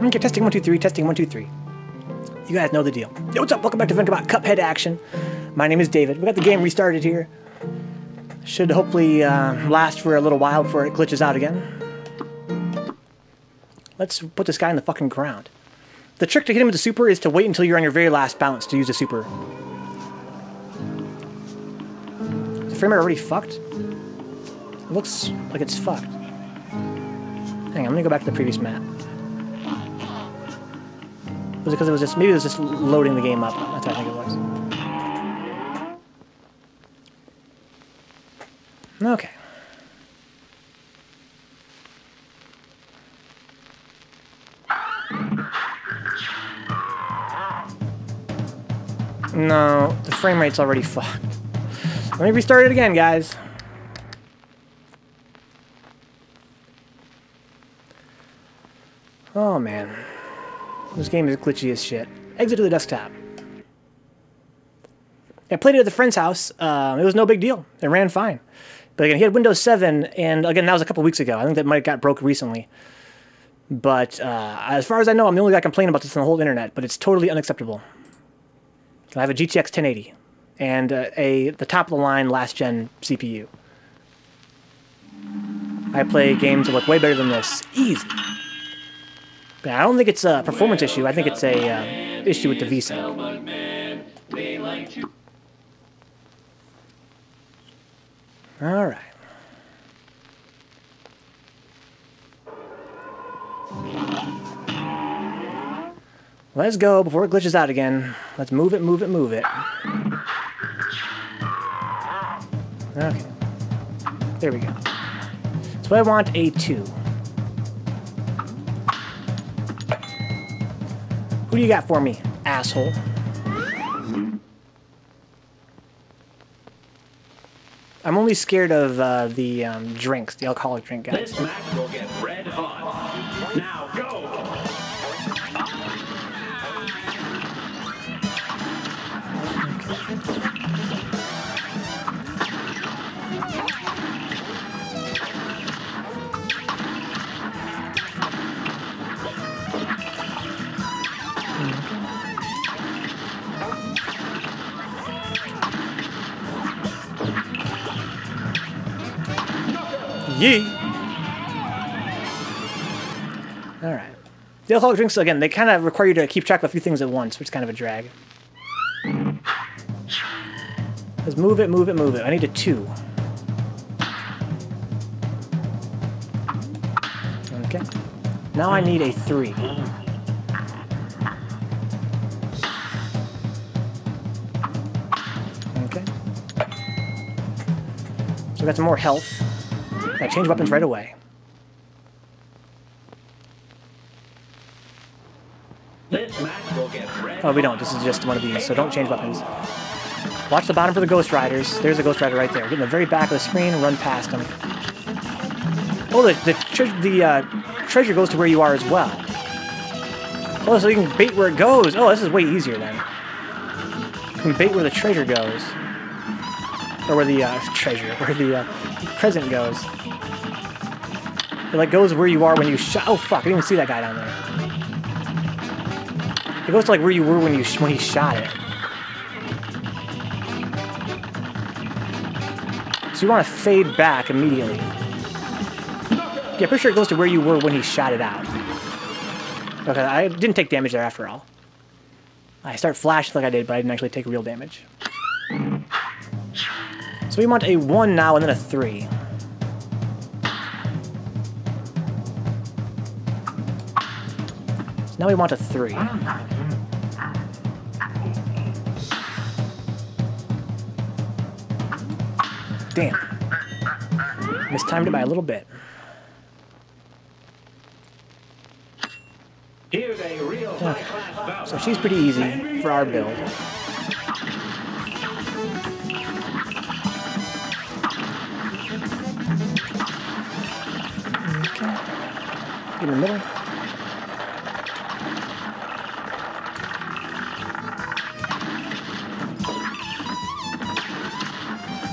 Okay, testing 1 2 3, testing 1 2 3. You guys know the deal. Yo, what's up? Welcome back to Vencabot Cuphead action. My name is David. We got the game restarted here. Should hopefully last for a little while before it glitches out again. Let's put this guy in the fucking ground. The trick to hit him with the super is to wait until you're on your very last bounce to use the super. Is the frame rate already fucked? It looks like it's fucked. Hang on, let me go back to the previous map. Was it because it was just, maybe it was just loading the game up. That's what I think it was. Okay. No, the frame rate's already fucked. Let me restart it again, guys. Oh, man. This game is glitchy as shit. Exit to the desktop. I played it at a friend's house. It was no big deal. It ran fine. But again, he had Windows 7, and again, that was a couple weeks ago. I think that might have got broke recently. But as far as I know, I'm the only guy complaining about this on the whole internet, but it's totally unacceptable. I have a GTX 1080 and the top-of-the-line last-gen CPU. I play games that look way better than this. Easy. But I don't think it's a performance issue. I think it's a issue with the VSync. All right. Let's go before it glitches out again. Let's move it, move it, move it. Okay. There we go. So I want a 2. Who do you got for me, asshole? I'm only scared of the drinks, the alcoholic drink guys. This match will get red hot. Now go! Yee! Alright. The alcoholic drinks, again, they kind of require you to keep track of a few things at once, which is kind of a drag. Let's move it, move it, move it. I need a 2. Okay. Now I need a 3. Okay. So we got some more health. I change weapons right away. Oh, we don't. This is just one of these, so don't change weapons. Watch the bottom for the Ghost Riders. There's a Ghost Rider right there. Get in the very back of the screen and run past them. Oh, the treasure goes to where you are as well. Oh, so you can bait where it goes. Oh, this is way easier then. You can bait where the treasure goes. Or where the where the present goes. It like goes where you are when you shot. Oh fuck! I didn't even see that guy down there. It goes to like where you were when he shot it. So you want to fade back immediately. Yeah, pretty sure it goes to where you were when he shot it out. Okay, I didn't take damage there after all. I start flashing like I did, but I didn't actually take real damage. So we want a 1 now and then a 3. So now we want a 3. Damn. Mistimed it by a little bit. Okay. So she's pretty easy for our build. Okay. In the middle.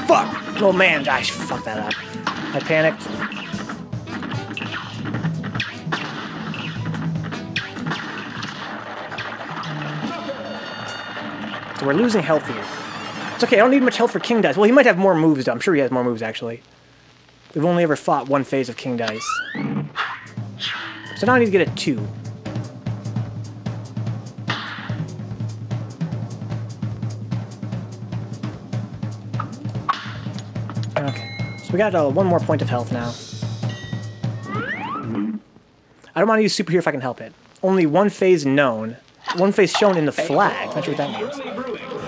Fuck! Oh man, I fucked that up. I panicked. so we're losing health here. It's okay, I don't need much health for King Dice. Well, he might have more moves, though. I'm sure he has more moves, actually. We've only ever fought one phase of King Dice. So now I need to get a 2. Okay, so we got one more point of health now. I don't want to use super here if I can help it. Only one phase known. One phase shown in the flag. Not sure what that means.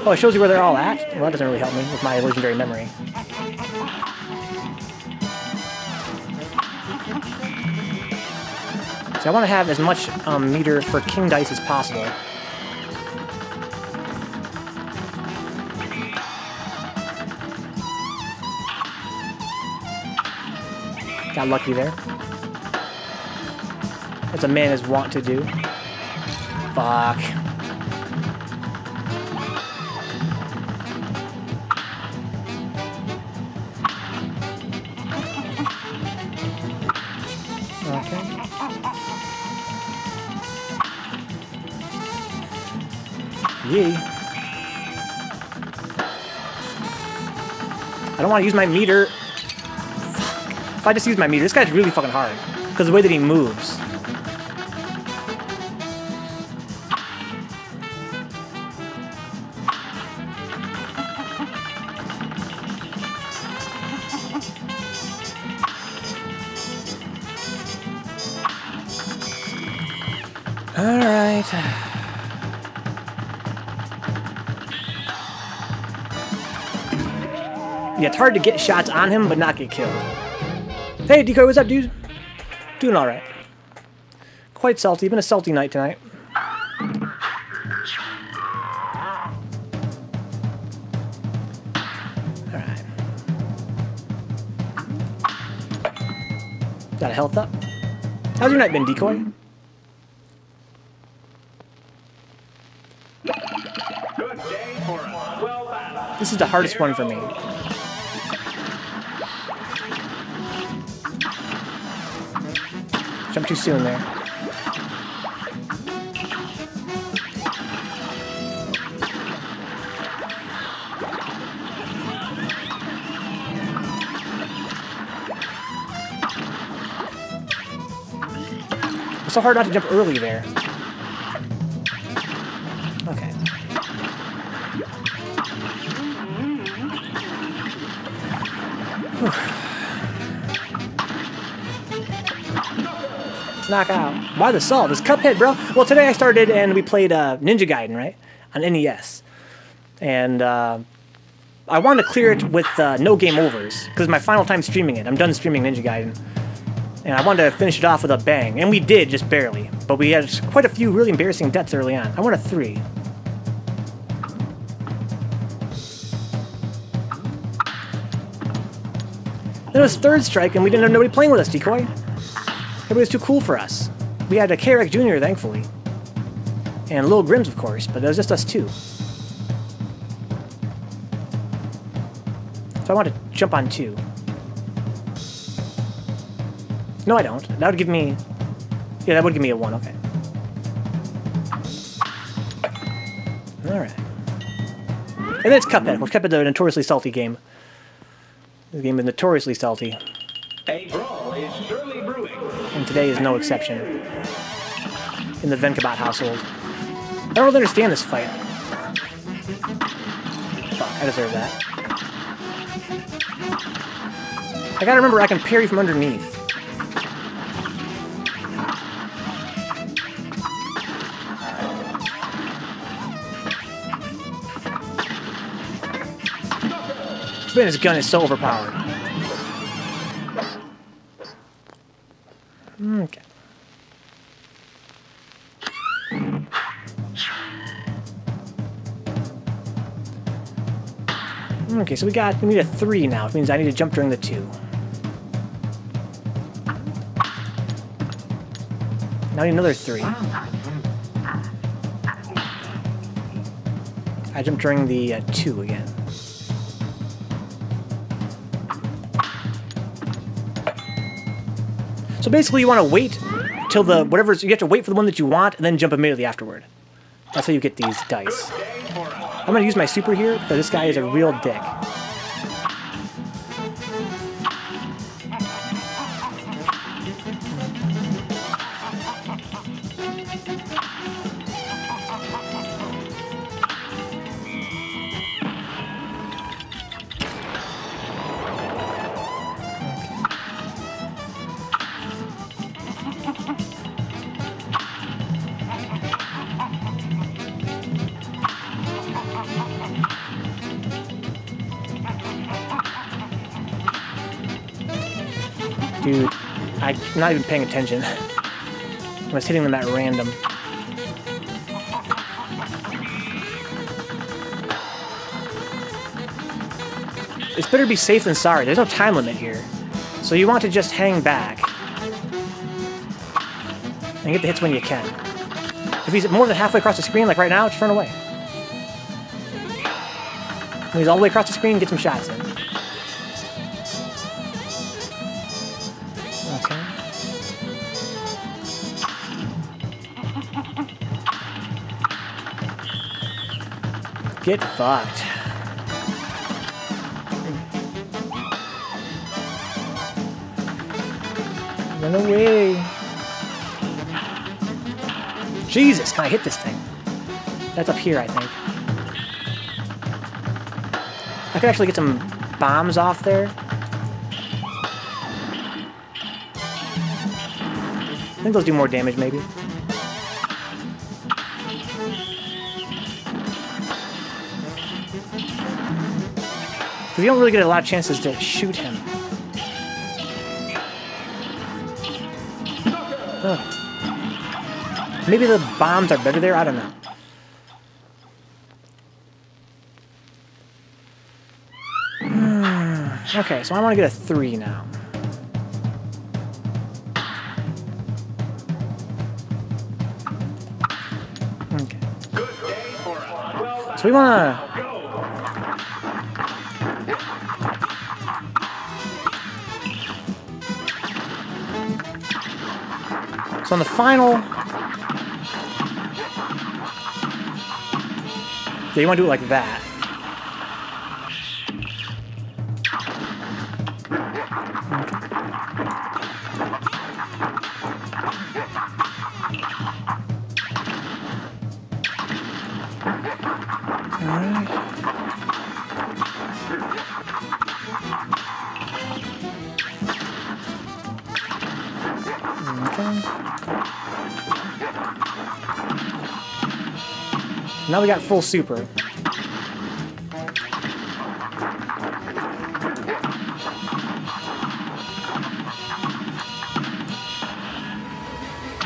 Oh, it shows you where they're all at? Well, that doesn't really help me with my legendary memory. So I want to have as much meter for King Dice as possible. Got lucky there. As a man is wont to do. Fuck. Okay. Yee. I don't want to use my meter. Fuck. If I just use my meter, this guy's really fucking hard. Because of the way that he moves. Alright. Yeah, it's hard to get shots on him, but not get killed. Hey, Decoy, what's up, dude? Doing alright. Quite salty. Been a salty night tonight. Alright. Got a health up. How's your night been, Decoy? This is the hardest one for me. Jump too soon there. It's so hard not to jump early there. Okay. Knockout. Why the salt? It's Cuphead, bro. Well, today I started and we played Ninja Gaiden, right? On NES. And I wanted to clear it with no game overs. Because my final time streaming it. I'm done streaming Ninja Gaiden. And I wanted to finish it off with a bang. And we did, just barely. But we had quite a few really embarrassing deaths early on. I want a 3. Then it was third strike and we didn't have nobody playing with us, Decoy. Everybody was too cool for us. We had a K-Rex Jr., thankfully. And Lil Grims, of course, but it was just us two. So I want to jump on 2. No, I don't. That would give me... Yeah, that would give me a 1, okay. Alright. And then it's Cuphead. Of course, Cuphead's a notoriously salty game. This game is notoriously salty. A brawl is surely brewing. And today is no exception. In the Vencabot household. I don't really understand this fight. Fuck, I deserve that. I gotta remember I can parry from underneath. Man, his gun is so overpowered. Okay. Okay, so we need a 3 now, which means I need to jump during the 2. Now I need another 3. I jump during the 2 again. So basically you want to wait till the you have to wait for the one that you want and then jump immediately afterward. That's how you get these dice. I'm gonna use my super here because this guy is a real dick. Dude, I'm not even paying attention. I was hitting them at random. It's better to be safe than sorry. There's no time limit here. So you want to just hang back. And get the hits when you can. If he's more than halfway across the screen, like right now, just run away. When he's all the way across the screen, get some shots in. Okay. Get fucked. Run away. Jesus, can I hit this thing? That's up here, I think. I could actually get some bombs off there. I think those do more damage, maybe. Because you don't really get a lot of chances to shoot him. Oh. Maybe the bombs are better there? I don't know. Okay, so I want to get a 3 now. Okay. So we want to... So on the final... Yeah, you want to do it like that. Now we got full super.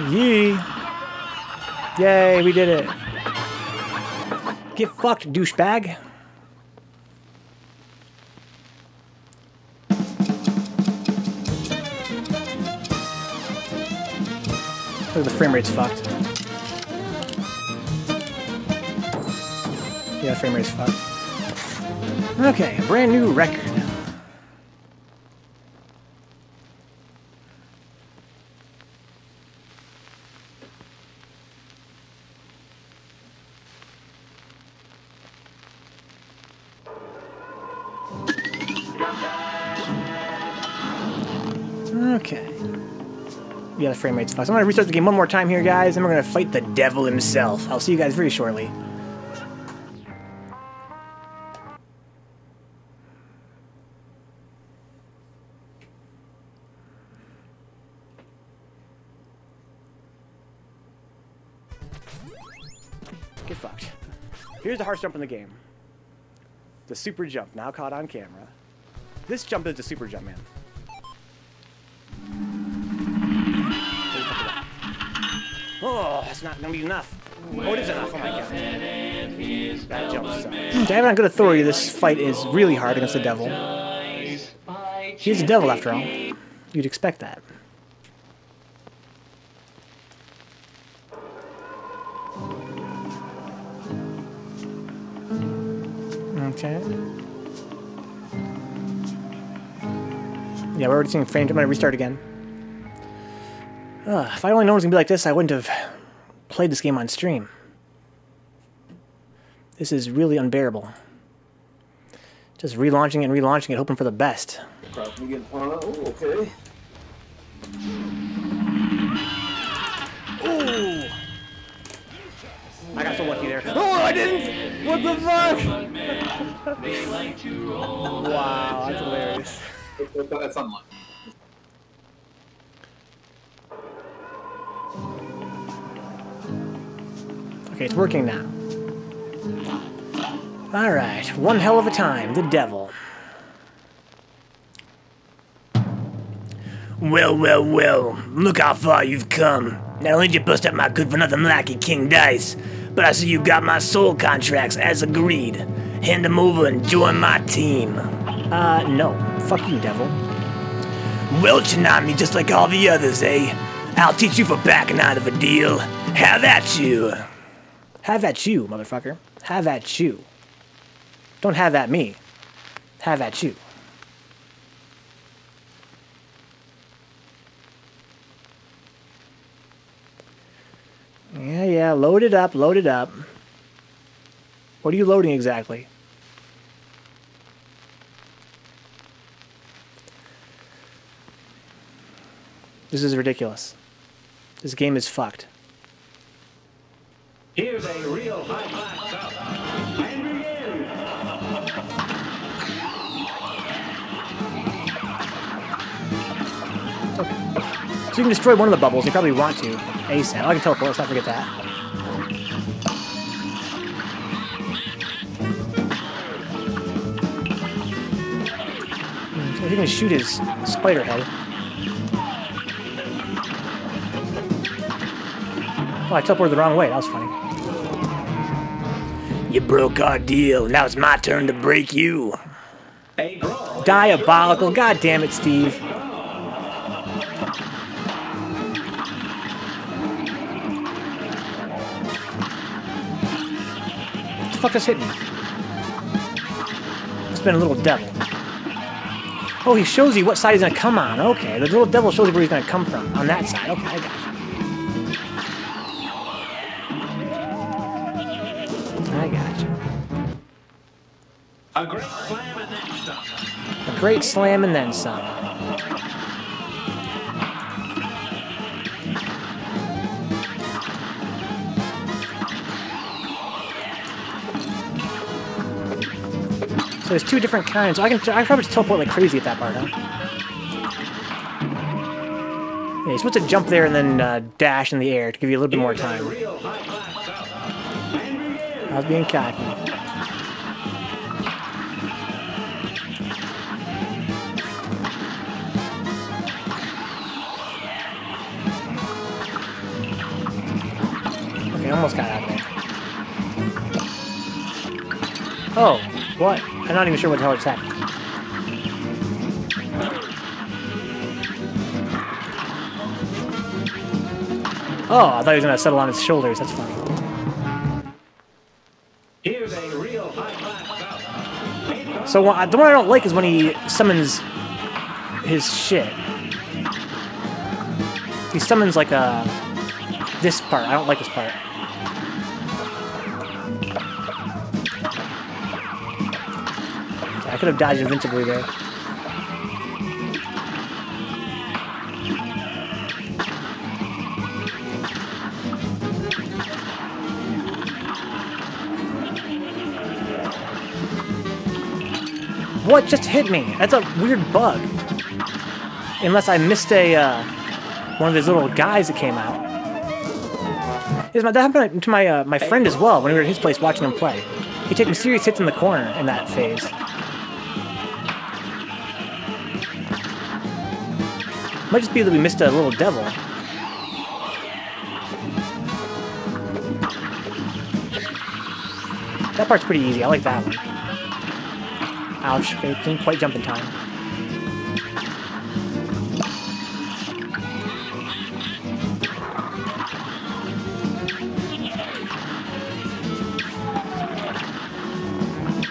Yee! Yay, we did it. Get fucked, douchebag. Look, the frame rate's fucked. Yeah, frame rate's fucked. Okay, a brand new record. Okay. Yeah, the frame rate's fucked. So I'm gonna restart the game one more time here, guys, and we're gonna fight the devil himself. I'll see you guys very shortly. Get fucked. Here's the hardest jump in the game. The super jump, now caught on camera. This jump is the super jump, man. Oh, that's not gonna be enough. Oh, it is enough. Oh my god. That jump sucks. To have it on good authority, this fight is really hard against the devil. He's the devil, after all. You'd expect that. Okay. Yeah, we're already seeing frame. I'm gonna restart again. If I only known it was gonna be like this, I wouldn't have played this game on stream. This is really unbearable. Just relaunching and relaunching it, hoping for the best. Oh, okay. Ooh! I got so lucky there. Oh, I didn't! What the fuck? Wow, that's hilarious. That's unlucky. Okay, it's working now. Alright, one hell of a time, the devil. Well, well, well, look how far you've come. Not only did you bust up my good-for-nothing lackey, King Dice, but I see you got my soul contracts as agreed. Hand them over and join my team. No. Fuck you, devil. Welching on me just like all the others, eh? I'll teach you for backing out of a deal. Have at you. Have at you, motherfucker. Have at you. Don't have at me. Have at you. Yeah, load it up, load it up. What are you loading exactly? This is ridiculous. This game is fucked. Here's a real high-class stuff. And begin. Okay. So you can destroy one of the bubbles. You probably want to. ASAP. I can teleport. Let's not forget that. So he can shoot his spider head. Oh, I teleported the wrong way. That was funny. You broke our deal. Now it's my turn to break you. A brawl. Diabolical. God damn it, Steve. What the fuck just hit me? It's been a little devil. Oh, he shows you what side he's gonna come on. Okay, the little devil shows you where he's gonna come from. On that side. Okay, I got you. I got you. A great slam and then some. A great slam and then some. So there's two different kinds. I probably just teleport like crazy at that part, huh? Yeah, you're supposed to jump there and then dash in the air to give you a little bit more time. Real high-class stuff. And begin. I was being cocky. Okay, almost got out of there. Oh, what? I'm not even sure what the hell just happened. Oh, I thought he was going to settle on his shoulders. That's funny. Here's a real high-class stuff. So the one I don't like is when he summons his shit. He summons like this part. I don't like this part. I could have dodged invincibly there. What just hit me? That's a weird bug. Unless I missed one of these little guys that came out. That happened to my friend as well when we were at his place watching him play. He took serious hits in the corner in that phase. Might just be that we missed a little devil. That part's pretty easy. I like that one. Ouch. Okay, didn't quite jump in time.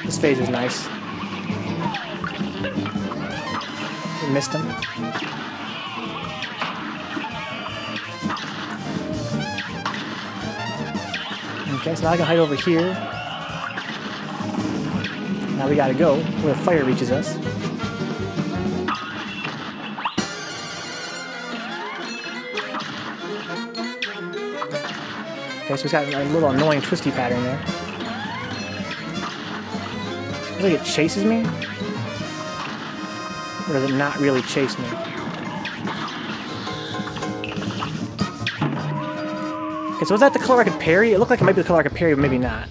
This phase is nice. We missed him. Okay, so now I can hide over here. Now we gotta go where the fire reaches us. Okay, so it's got a little annoying twisty pattern there. Looks like it chases me? Or does it not really chase me? Okay, so is that the color I could parry? It looked like it might be the color I could parry, but maybe not.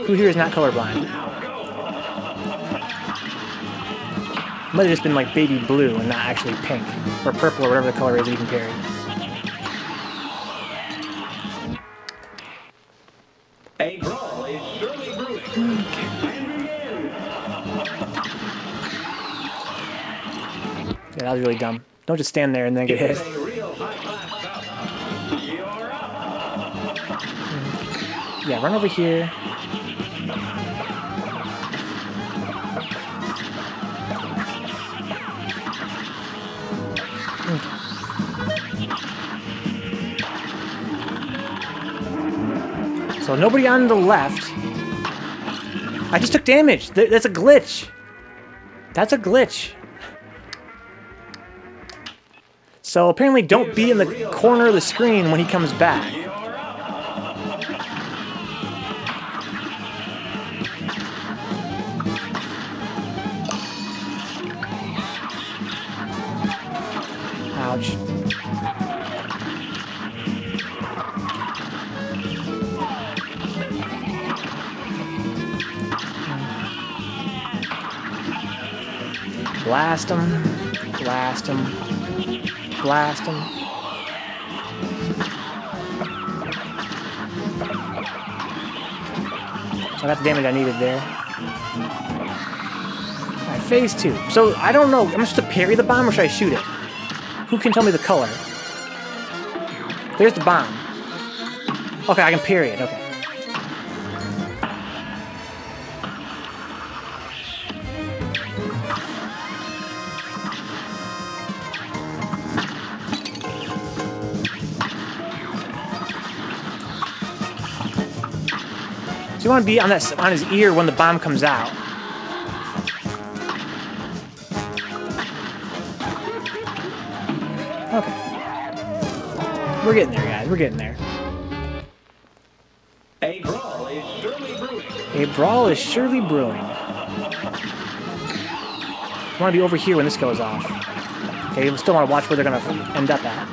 Who here is not colorblind? Might have just been like baby blue and not actually pink. Or purple or whatever the color is that you can parry. A brawl is surely brewing. Yeah, that was really dumb. Don't just stand there and then get hit. Yeah, run over here. So nobody on the left. I just took damage. That's a glitch. That's a glitch. So apparently don't be in the corner of the screen when he comes back. Ouch. Blast him. Blast him. Blast him. So I got the damage I needed there. Alright, phase 2. So I don't know. Am I supposed to parry the bomb or should I shoot it? Who can tell me the color? There's the bomb. Okay, I can parry it. Okay. So you want to be on that on his ear when the bomb comes out. Okay. We're getting there, guys. We're getting there. A brawl is surely brewing. A brawl is surely brewing. I want to be over here when this goes off. Okay, we still want to watch where they're going to end up at.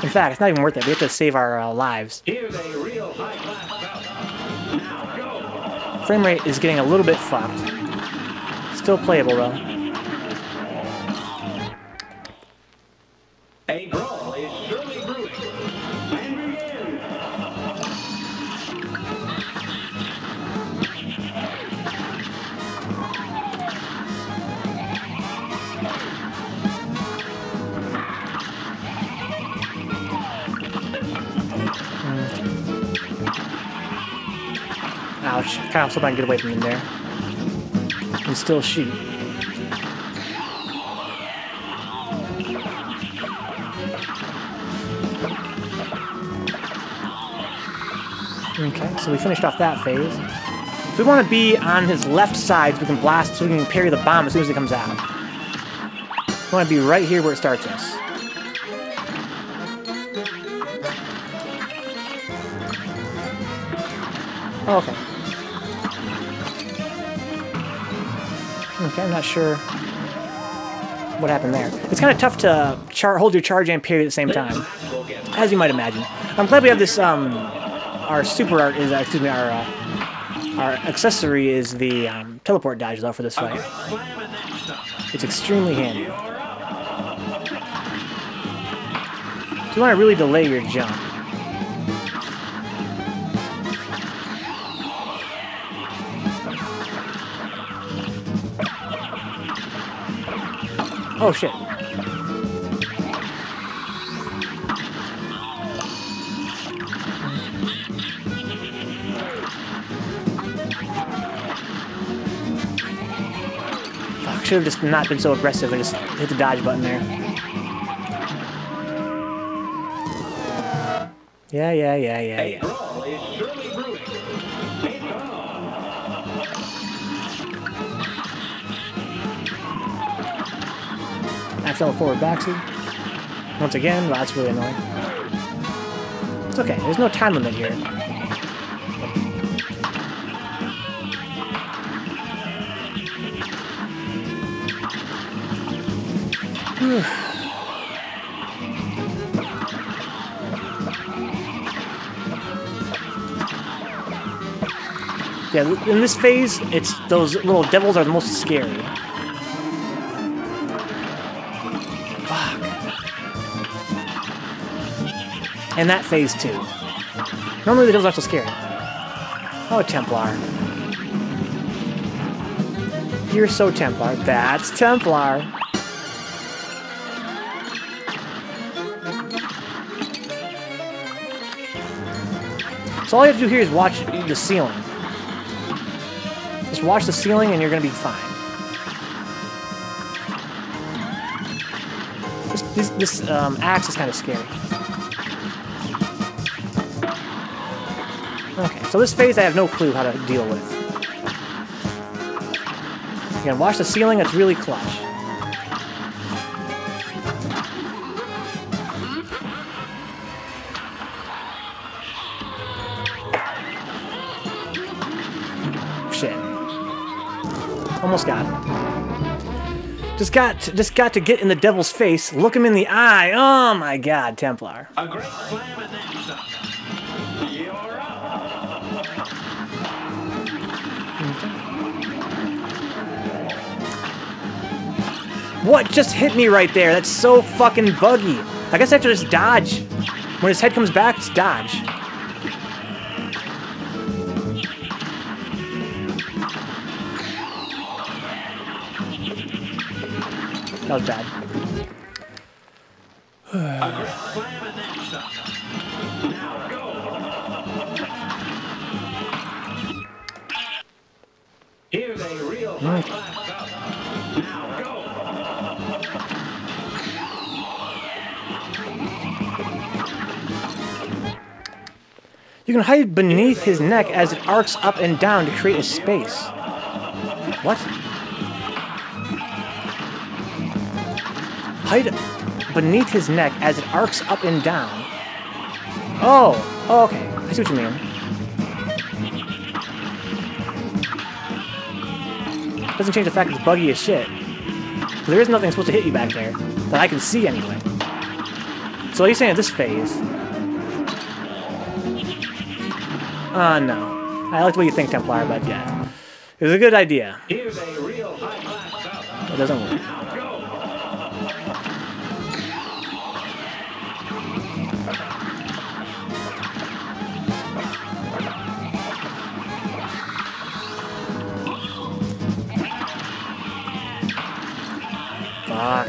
In fact, it's not even worth it. We have to save our lives. Here's a real high-class bout. Now go. Frame rate is getting a little bit fucked. Still playable, though. A brawl is surely brewing. And begin. Ouch. Kind of hope I can get away from him there. And still shoot. Okay, so we finished off that phase. So we want to be on his left side so we can blast, so we can parry the bomb as soon as it comes out. We want to be right here where it starts us. Oh, okay. Okay, I'm not sure what happened there. It's kind of tough to hold your charge and parry at the same time, as you might imagine. I'm glad we have this, our super art is, excuse me, our accessory is the teleport dodge, though, for this fight. It's extremely handy. So you want to really delay your jump. Oh, shit. Fuck, should have just not been so aggressive and just hit the dodge button there. Yeah. A brawl is surely brewing. Accidental forward backseat. Once again, well, that's really annoying. It's okay, there's no time limit here. Whew. Yeah, in this phase, it's those little devils are the most scary. Fuck. And that phase too. Normally the devils aren't so scary. Oh, Templar. You're so Templar. That's Templar. So all you have to do here is watch the ceiling. Just watch the ceiling and you're gonna be fine. This axe is kind of scary. Okay, so this phase I have no clue how to deal with. Again, watch the ceiling, it's really clutch. Shit. Almost got him. Just got to get in the devil's face, look him in the eye. Oh my god, Templar. A great slam and then some. You're up. What just hit me right there? That's so fucking buggy. I guess I have to just dodge. When his head comes back, it's dodge. That was bad. A great slam and then some. Now go. Here's a real high-class cup. Now go. You can hide beneath his neck as it arcs up and down to create a space. What? Hide beneath his neck as it arcs up and down. Oh, okay. I see what you mean. Doesn't change the fact it's buggy as shit. There is nothing supposed to hit you back there that I can see anyway. So are you saying this phase? No. I like the way you think, Templar, but yeah. It was a good idea. Here's a real high-class cup. It doesn't work. Now go. Fuck.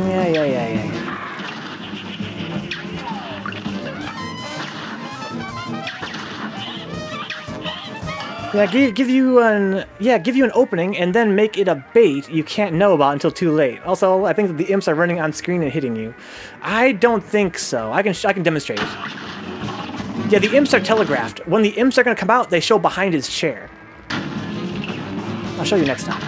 Yeah. Yeah, give you an opening and then make it a bait you can't know about until too late. Also, I think that the imps are running on screen and hitting you. I don't think so. I can demonstrate it. Yeah, the imps are telegraphed. When the imps are gonna come out, they show behind his chair. I'll show you next time.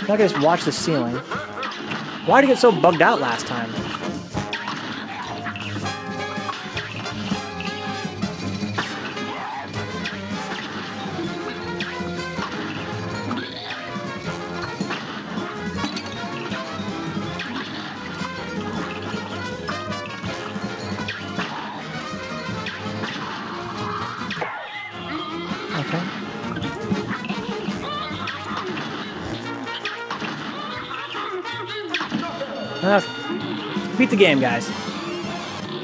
I can just watch the ceiling. Why did it get so bugged out last time? Okay. Okay. Beat the game, guys.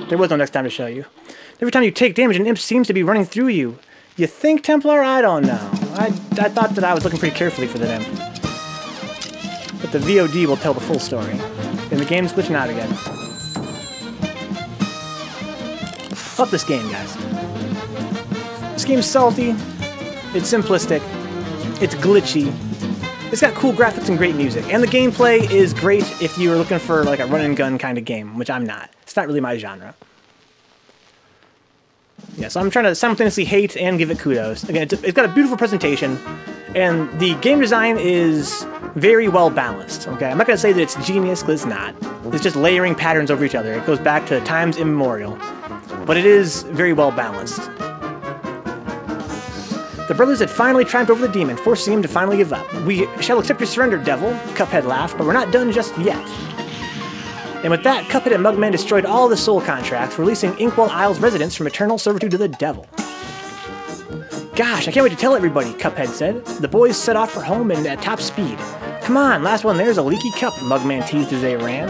There was no next time to show you. Every time you take damage, an imp seems to be running through you. You think, Templar? I don't know. I thought that I was looking pretty carefully for the imp. But the VOD will tell the full story. And the game's glitching out again. Fuck this game, guys. This game's salty. It's simplistic. It's glitchy. It's got cool graphics and great music. And the gameplay is great if you're looking for like a run-and-gun kind of game, which I'm not. It's not really my genre. Yeah, so I'm trying to simultaneously hate and give it kudos. Again, it's got a beautiful presentation, and the game design is very well balanced. Okay, I'm not gonna say that it's genius, because it's not. It's just layering patterns over each other. It goes back to times immemorial, but it is very well balanced. The brothers had finally triumphed over the demon, forcing him to finally give up. We shall accept your surrender, devil, Cuphead laughed, but we're not done just yet. And with that, Cuphead and Mugman destroyed all the soul contracts, releasing Inkwell Isle's residents from eternal servitude to the devil. Gosh, I can't wait to tell everybody, Cuphead said. The boys set off for home and at top speed. Come on, last one there's a leaky cup, Mugman teased as they ran.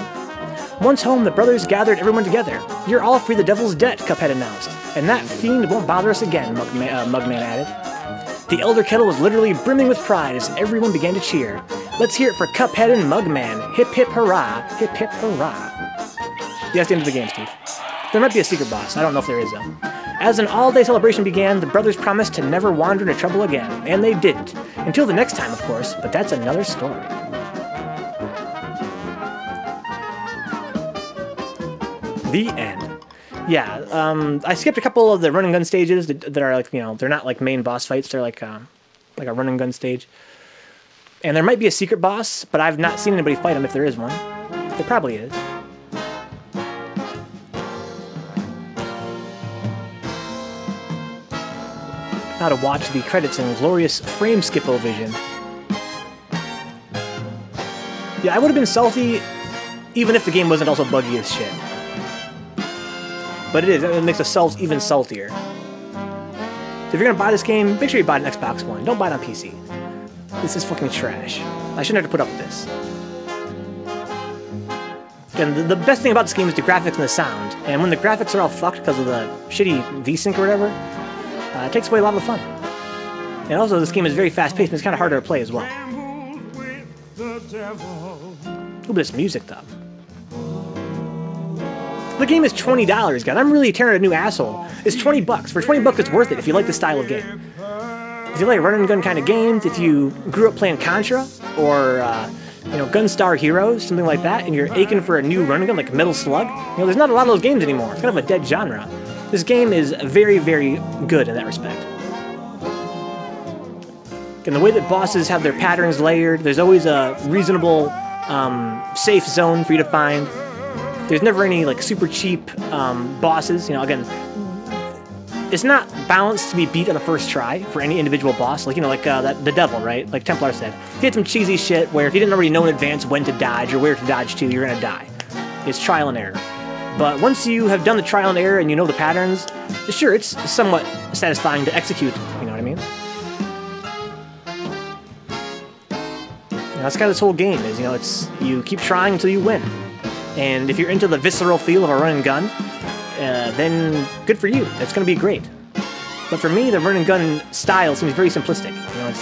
Once home, the brothers gathered everyone together. You're all free the devil's debt, Cuphead announced. And that fiend won't bother us again, Mugman added. The Elder Kettle was literally brimming with pride as everyone began to cheer. Let's hear it for Cuphead and Mugman. Hip hip hurrah, hip hip hurrah. Yeah, that's the end of the game, Steve. There might be a secret boss. I don't know if there is, though. As an all-day celebration began, the brothers promised to never wander into trouble again, and they didn't. Until the next time, of course, but that's another story. The end. Yeah, I skipped a couple of the run-and-gun stages that are like, you know, they're not like main boss fights. They're like a run-and-gun stage. And there might be a secret boss, but I've not seen anybody fight him if there is one. There probably is. Now to watch the credits in glorious frame skippo vision. Yeah, I would have been salty even if the game wasn't also buggy as shit. But it is. It makes the salts even saltier. So if you're gonna buy this game, make sure you buy it on Xbox One. Don't buy it on PC. This is fucking trash. I shouldn't have to put up with this. And the best thing about this game is the graphics and the sound. And when the graphics are all fucked because of the shitty VSync or whatever, it takes away a lot of the fun. And also, this game is very fast-paced and it's kind of harder to play as well. Ooh, this music, though. The game is $20, guys. I'm really tearing a new asshole. It's 20 bucks. For 20 bucks, it's worth it if you like this style of game. If you like run-and-gun kind of games, if you grew up playing Contra, or, you know, Gunstar Heroes, something like that, and you're aching for a new run-and-gun like Metal Slug, you know, there's not a lot of those games anymore. It's kind of a dead genre. This game is very, very good in that respect. And the way that bosses have their patterns layered, there's always a reasonable, safe zone for you to find. There's never any, like, super cheap bosses. You know, again, it's not balanced to be beat on the first try for any individual boss. Like, you know, like the devil, right? Like Templar said. He had some cheesy shit where if you didn't already know in advance when to dodge or where to dodge to, you're gonna die. It's trial and error. But once you have done the trial and error and you know the patterns, sure, it's somewhat satisfying to execute, you know what I mean? You know, that's kind of this whole game is, you know, it's, you keep trying until you win. And if you're into the visceral feel of a run and gun, then good for you. It's going to be great. But for me, the run and gun style seems very simplistic. You know,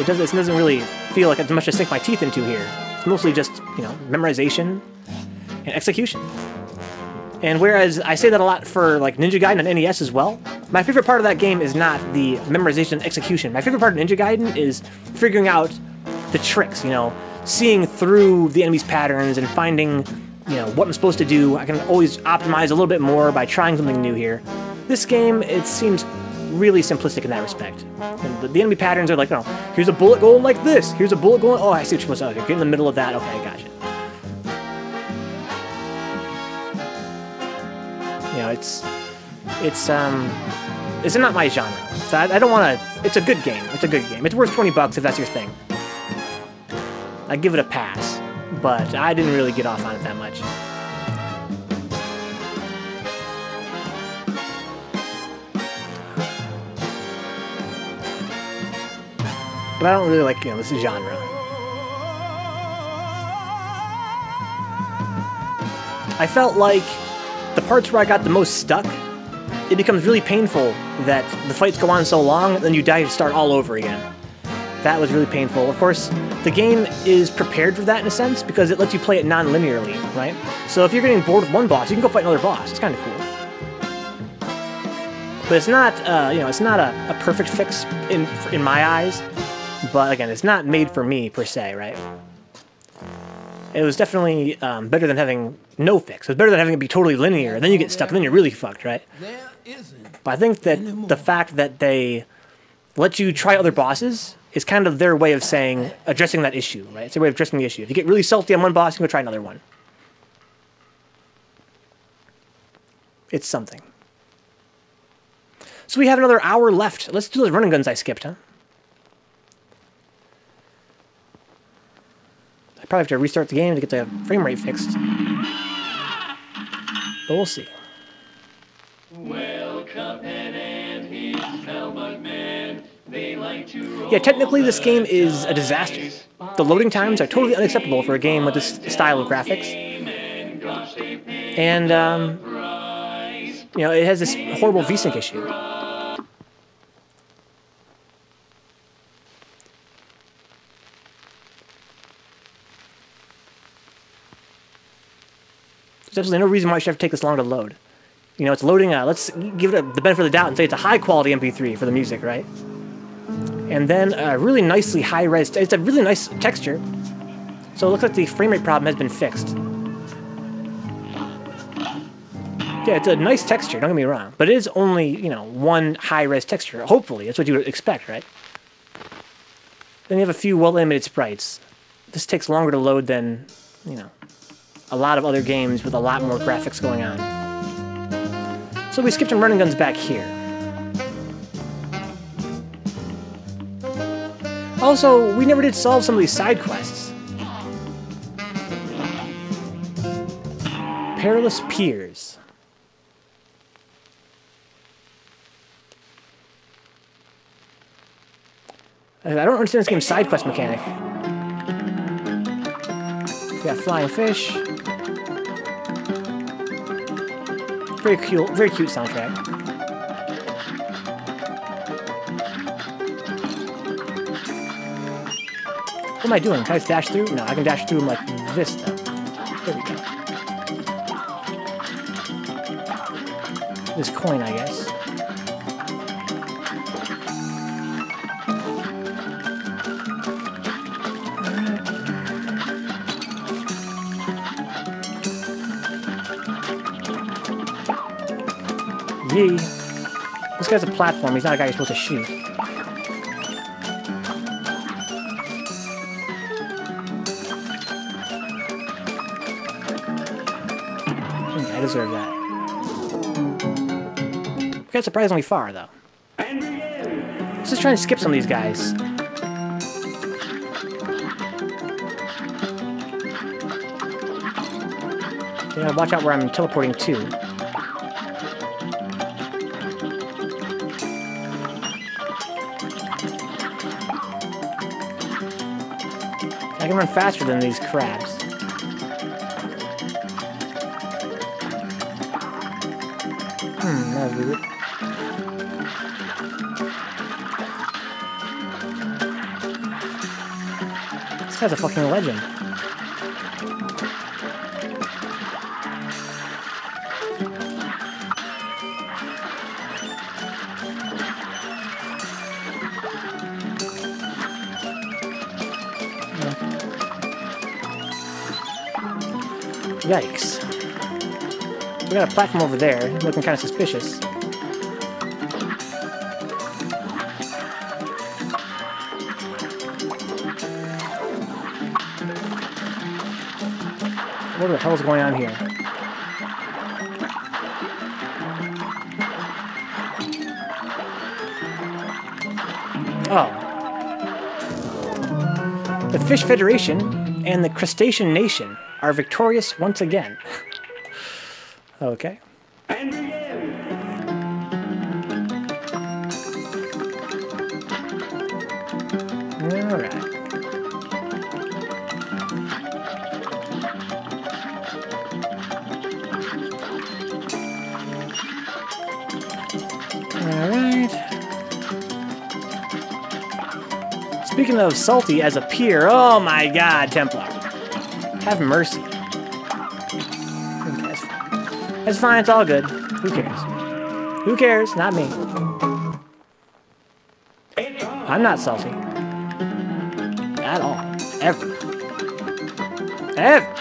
it doesn't really feel like it's much to sink my teeth into here. It's mostly just, you know, memorization and execution. And whereas I say that a lot for like Ninja Gaiden on NES as well, my favorite part of that game is not the memorization and execution. My favorite part of Ninja Gaiden is figuring out the tricks, you know, seeing through the enemy's patterns and finding, you know, what I'm supposed to do. I can always optimize a little bit more by trying something new here. This game, it seems really simplistic in that respect. And the enemy patterns are like, oh, here's a bullet going like this. Here's a bullet going, oh, I see what you're supposed to do. Get in the middle of that. Okay, I got you. You know, it's not my genre. So I don't want to, it's a good game. It's a good game. It's worth 20 bucks if that's your thing. I'd give it a pass, but I didn't really get off on it that much. But I don't really like, you know, this genre. I felt like the parts where I got the most stuck, it becomes really painful that the fights go on so long, and then you die to start all over again. That was really painful. Of course, the game is prepared for that in a sense, because it lets you play it non-linearly, right? So if you're getting bored with one boss, you can go fight another boss. It's kind of cool. But it's not, you know, it's not a perfect fix in my eyes. But again, it's not made for me, per se, right? It was definitely better than having no fix. It was better than having it be totally linear, and then you get stuck, and then you're really fucked, right? But I think that the fact that they let you try other bosses is kind of their way of saying, addressing that issue, right? It's their way of addressing the issue. If you get really salty on one boss, you can go try another one. It's something. So we have another hour left. Let's do those running guns I skipped, huh? I probably have to restart the game to get the frame rate fixed. But we'll see. Well, Cuphead and his helmet man, they like to Yeah, technically this game is a disaster. The loading times are totally unacceptable for a game with this style of graphics. And, you know, it has this horrible VSync issue. There's absolutely no reason why it should have to take this long to load. You know, it's loading, let's give it the benefit of the doubt and say it's a high-quality MP3 for the music, right? And then a really nicely high-res, it's a really nice texture. So it looks like the frame rate problem has been fixed. Yeah, it's a nice texture, don't get me wrong. But it is only, you know, one high-res texture. Hopefully, that's what you would expect, right? Then you have a few well-animated sprites. This takes longer to load than, you know, a lot of other games with a lot more graphics going on. So we skipped some running guns back here. Also, we never did solve some of these side quests. Perilous Piers. I don't understand this game's side quest mechanic. We got flying fish. Very cute soundtrack. What am I doing? Can I just dash through? No, I can dash through them like this, though. There we go. This coin, I guess. Yee. This guy's a platform. He's not a guy you're supposed to shoot. I deserve that. We got surprisingly far, though. Let's just try and skip some of these guys. You gotta watch out where I'm teleporting to. I can run faster than these crabs. That was weird. This guy's a fucking legend. Yikes. We got a platform over there, looking kind of suspicious. What the hell is going on here? Oh. The Fish Federation and the Crustacean Nation are victorious once again. Okay. And begin. Alright. Speaking of salty as a peer, oh my god, Templar. Have mercy. Okay, that's fine. That's fine, it's all good. Who cares? Who cares? Not me. I'm not salty. At all. Ever. Ever.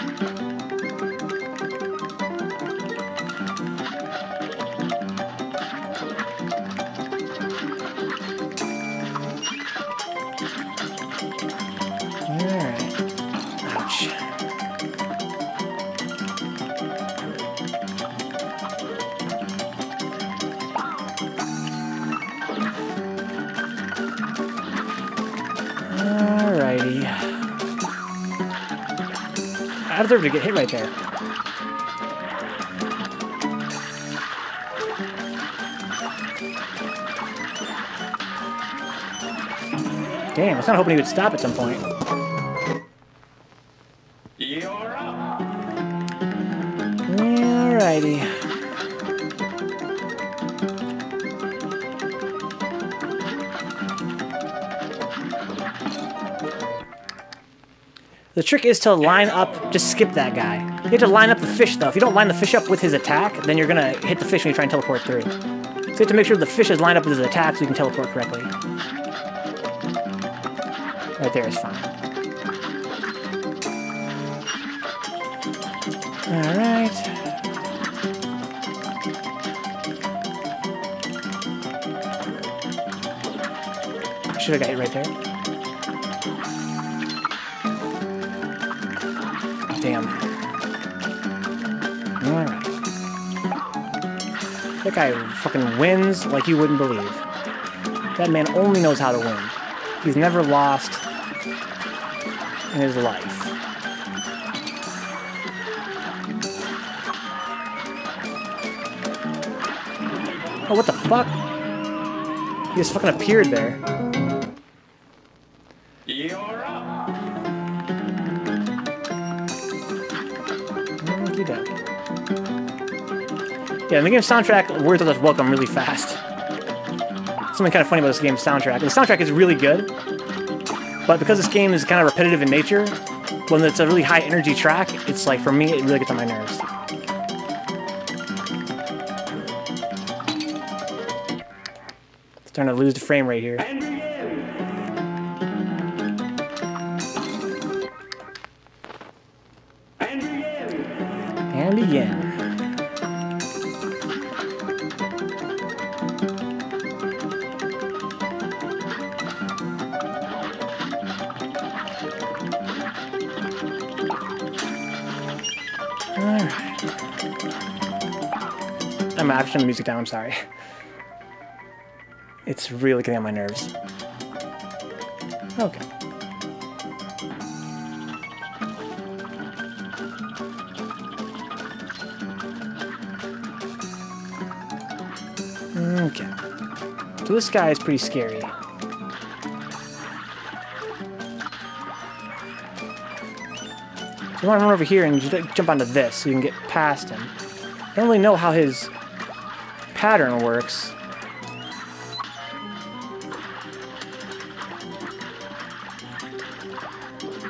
Alrighty. I deserve to get hit right there. Damn, I was kind of hoping he would stop at some point. You're up. Alrighty. The trick is to line up, just skip that guy. You have to line up the fish, though. If you don't line the fish up with his attack, then you're gonna hit the fish when you try and teleport through. So you have to make sure the fish is lined up with his attack so you can teleport correctly. Right there is fine. Alright. I should have got hit right there. Damn. Alright. That guy fucking wins like you wouldn't believe. That man only knows how to win. He's never lost in his life. Oh, what the fuck? He just fucking appeared there. You're up. Yeah, and the game's soundtrack wears us welcome really fast. Something kind of funny about this game's soundtrack. The soundtrack is really good, but because this game is kind of repetitive in nature, when it's a really high energy track, it's like, for me, it really gets on my nerves. Starting to lose the frame rate here. And begin. And begin. And begin. Alright. I'm actually turning the music down, I'm sorry. It's really getting on my nerves. Okay. Okay. So this guy is pretty scary. So you want to run over here and jump onto this so you can get past him. I don't really know how his pattern works.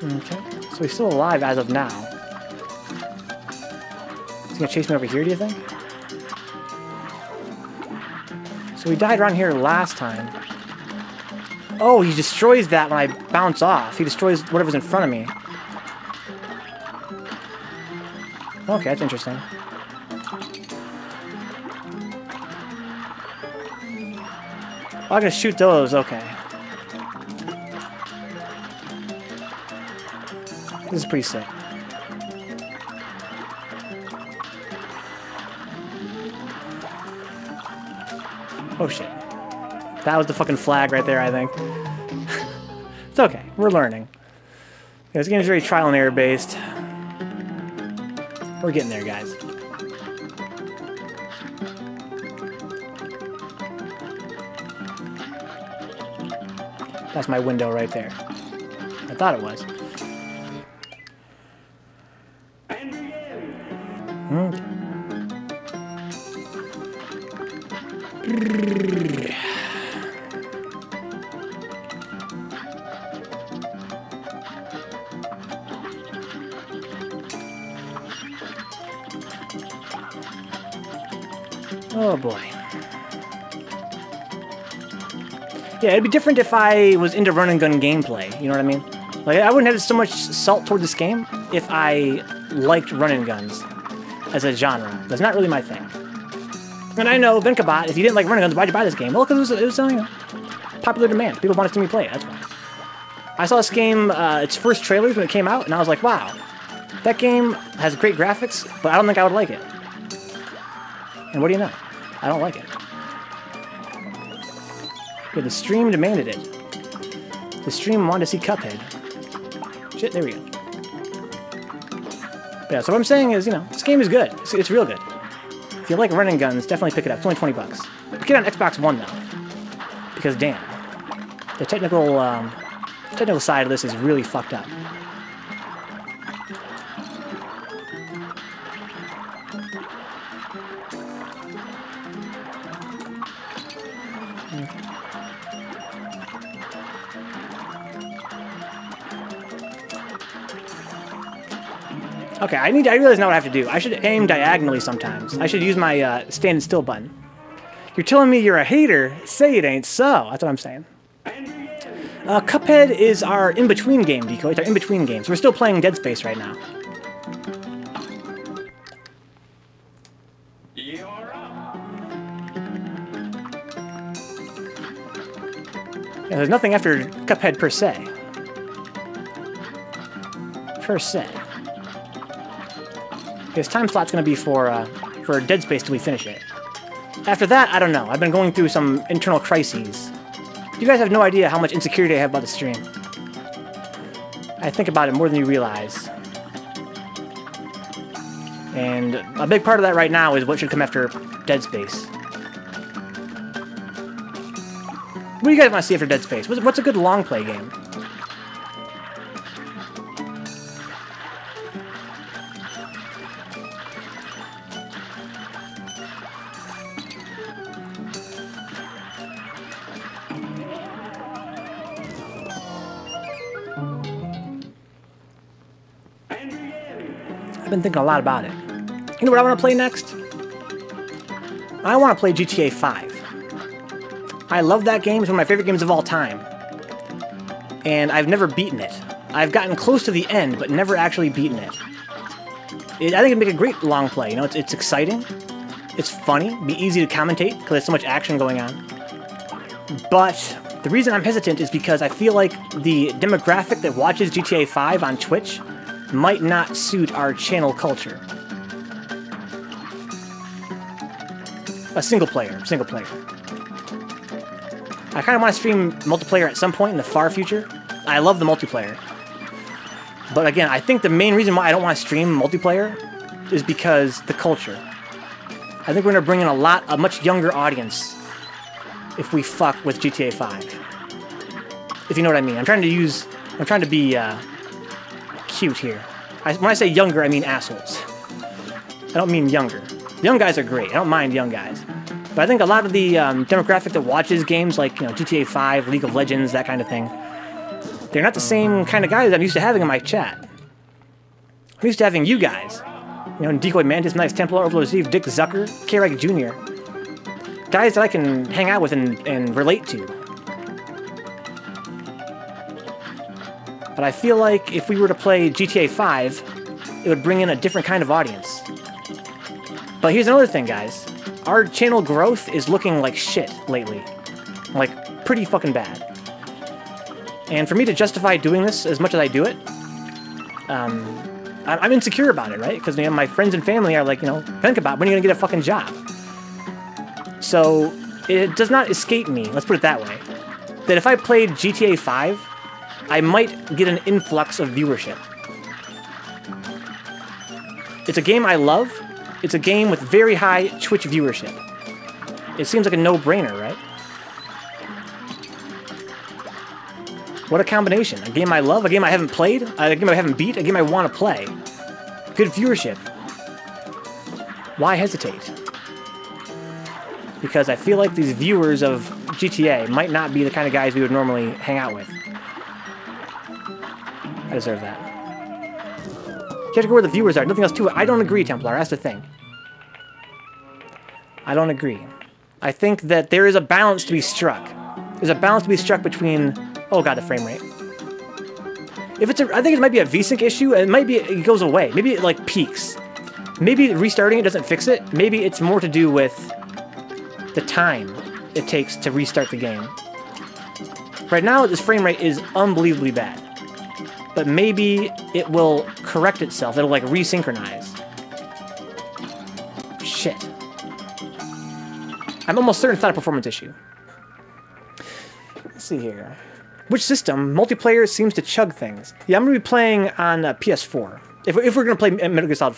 Okay, so he's still alive as of now. Is he gonna chase me over here, do you think? So he died around here last time. Oh, he destroys that when I bounce off. He destroys whatever's in front of me. Okay, that's interesting. Oh, I'm gonna shoot those, okay. This is pretty sick. Oh shit. That was the fucking flag right there, I think. It's okay, we're learning. Yeah, this game is very trial and error based. We're getting there, guys. That's my window right there. I thought it was. Oh boy. Yeah, it'd be different if I was into run and gun gameplay, you know what I mean? Like, I wouldn't have so much salt toward this game if I liked run and guns as a genre. That's not really my thing. And I know, Vencabot, if you didn't like run and guns, why'd you buy this game? Well, because it was you know, popular demand. People wanted to see me play it, that's why. I saw this game, its first trailers when it came out, and I was like, wow, that game has great graphics, but I don't think I would like it. And what do you know? I don't like it. Yeah, the stream demanded it. The stream wanted to see Cuphead. Shit, there we go. But yeah, so what I'm saying is, you know, this game is good. It's real good. If you like running guns, definitely pick it up. It's only 20 bucks. Pick it on Xbox One, though. Because, damn. The technical side of this is really fucked up. Okay, I realize now what I have to do. I should aim diagonally sometimes. I should use my stand still button. You're telling me you're a hater? Say it ain't so. That's what I'm saying. Cuphead is our in-between game, Decoy. It's our in-between game. So we're still playing Dead Space right now. You're up. Yeah, there's nothing after Cuphead per se. Per se. His time slot's going to be for Dead Space till we finish it. After that, I don't know. I've been going through some internal crises. You guys have no idea how much insecurity I have about the stream. I think about it more than you realize. And a big part of that right now is what should come after Dead Space. What do you guys want to see after Dead Space? What's a good long play game? I've been thinking a lot about it. You know what I want to play next? I want to play GTA 5. I love that game. It's one of my favorite games of all time. And I've never beaten it. I've gotten close to the end, but never actually beaten it. I think it'd make a great long play. You know, it's exciting. It's funny. It'd be easy to commentate because there's so much action going on. But the reason I'm hesitant is because I feel like the demographic that watches GTA 5 on Twitch might not suit our channel culture. A single player. I kind of want to stream multiplayer at some point in the far future. I love the multiplayer. But again, I think the main reason why I don't want to stream multiplayer is because the culture. I think we're going to bring in a much younger audience if we fuck with GTA 5. If you know what I mean. I'm trying to be cute here. When I say younger, I mean assholes. I don't mean younger. Young guys are great. I don't mind young guys. But I think a lot of the demographic that watches games like, you know, GTA 5, League of Legends, that kind of thing, they're not the same kind of guys I'm used to having in my chat. I'm used to having you guys. You know, Decoy Mantis, Nice Templar, Overlord Steve, Dick Zucker, K-Reg Jr. Guys that I can hang out with and relate to. But I feel like if we were to play GTA 5, it would bring in a different kind of audience. But here's another thing, guys. Our channel growth is looking like shit lately. Like, pretty fucking bad. And for me to justify doing this as much as I do it, I'm insecure about it, right? Because, you know, my friends and family are like, you know, Vencabot, when are you gonna get a fucking job? So, it does not escape me, let's put it that way, that if I played GTA 5, I might get an influx of viewership. It's a game I love. It's a game with very high Twitch viewership. It seems like a no-brainer, right? What a combination. A game I love, a game I haven't played, a game I haven't beat, a game I want to play. Good viewership. Why hesitate? Because I feel like these viewers of GTA might not be the kind of guys we would normally hang out with. I deserve that. You have to go where the viewers are. Nothing else to it. I don't agree, Templar. That's the thing. I don't agree. I think that there is a balance to be struck. There's a balance to be struck between... Oh god, the frame rate. If it's I think it might be a VSync issue, and it might be it goes away. Maybe it like peaks. Maybe restarting it doesn't fix it. Maybe it's more to do with the time it takes to restart the game. Right now, this frame rate is unbelievably bad. But maybe it will correct itself. It'll like resynchronize. Shit. I'm almost certain it's not a performance issue. Let's see here. Which system? Multiplayer seems to chug things. Yeah, I'm going to be playing on PS4. If we're going to play Metal Gear Solid,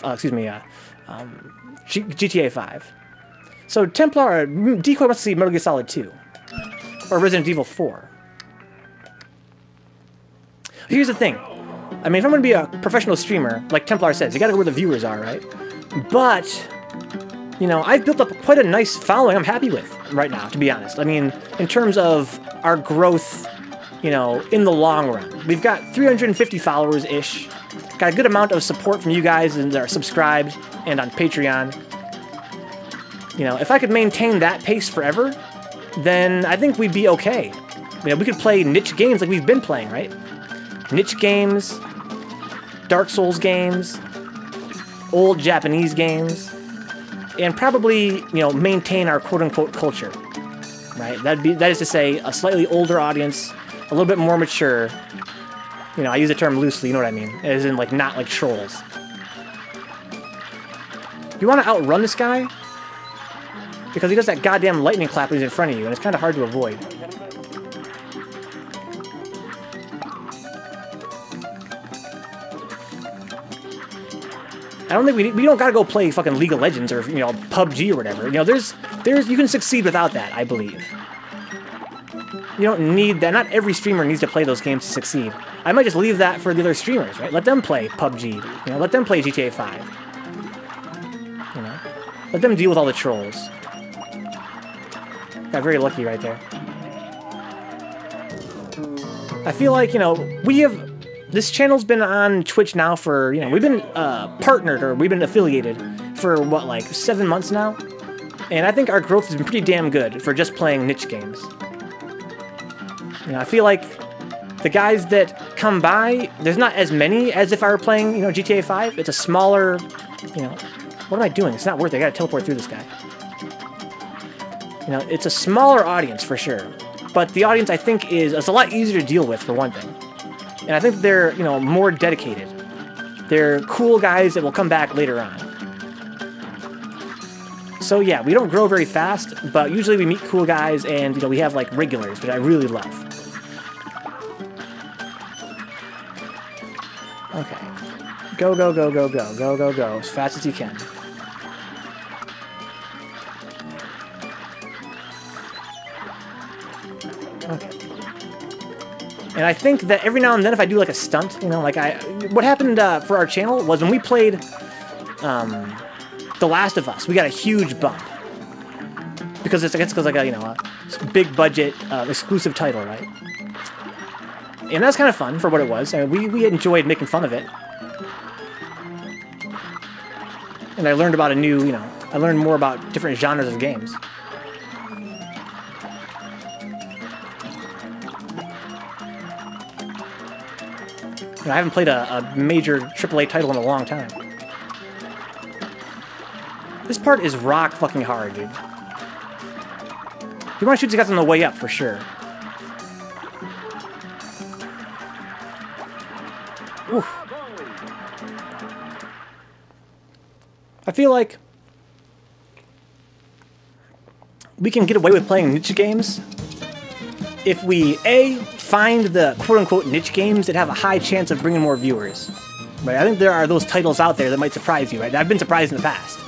GTA 5. So Templar, Decoy wants to see Metal Gear Solid 2. Or Resident Evil 4. Here's the thing. I mean, if I'm going to be a professional streamer, like Templar says, you got to go where the viewers are, right? But, you know, I've built up quite a nice following I'm happy with right now, to be honest. I mean, in terms of our growth, you know, in the long run. We've got 350 followers-ish. Got a good amount of support from you guys that are subscribed and on Patreon. You know, if I could maintain that pace forever, then I think we'd be okay. You know, we could play niche games like we've been playing, right? Niche games, Dark Souls games, old Japanese games, and probably, you know, maintain our quote-unquote culture, right? That is to say, a slightly older audience, a little bit more mature. You know, I use the term loosely, you know what I mean? As in, like, not like trolls. You want to outrun this guy? Because he does that goddamn lightning clap when he's in front of you, and it's kind of hard to avoid. I don't think we don't gotta go play fucking League of Legends or, you know, PUBG or whatever. You know, there's you can succeed without that, I believe. You don't need that. Not every streamer needs to play those games to succeed. I might just leave that for the other streamers, right? Let them play PUBG. You know, let them play GTA 5. You know, let them deal with all the trolls. Got very lucky right there. I feel like, you know, this channel's been on Twitch now for, you know, we've been partnered, or we've been affiliated for, what, like 7 months now? And I think our growth has been pretty damn good for just playing niche games. You know, I feel like the guys that come by, there's not as many as if I were playing, you know, GTA 5. It's a smaller, you know, what am I doing? It's not worth it. I gotta teleport through this guy. You know, it's a smaller audience for sure. But the audience, I think, it's a lot easier to deal with, for one thing. And I think they're, you know, more dedicated. They're cool guys that will come back later on. So yeah, we don't grow very fast, but usually we meet cool guys and, you know, we have like regulars, which I really love. Okay. Go, go, go, go, go, go, go, go, as fast as you can. Okay. And I think that every now and then if I do like a stunt, you know, like what happened for our channel was when we played The Last of Us, we got a huge bump. Because it's like a, you know, a big budget exclusive title, right? And that's kind of fun for what it was. I mean, we enjoyed making fun of it. And I learned about I learned more about different genres of games. You know, I haven't played a major AAA title in a long time. This part is rock fucking hard, dude. You want to shoot these guys on the way up, for sure. Oof. I feel like we can get away with playing niche games if we, A, find the quote-unquote niche games that have a high chance of bringing more viewers. Right? I think there are those titles out there that might surprise you, right? I've been surprised in the past.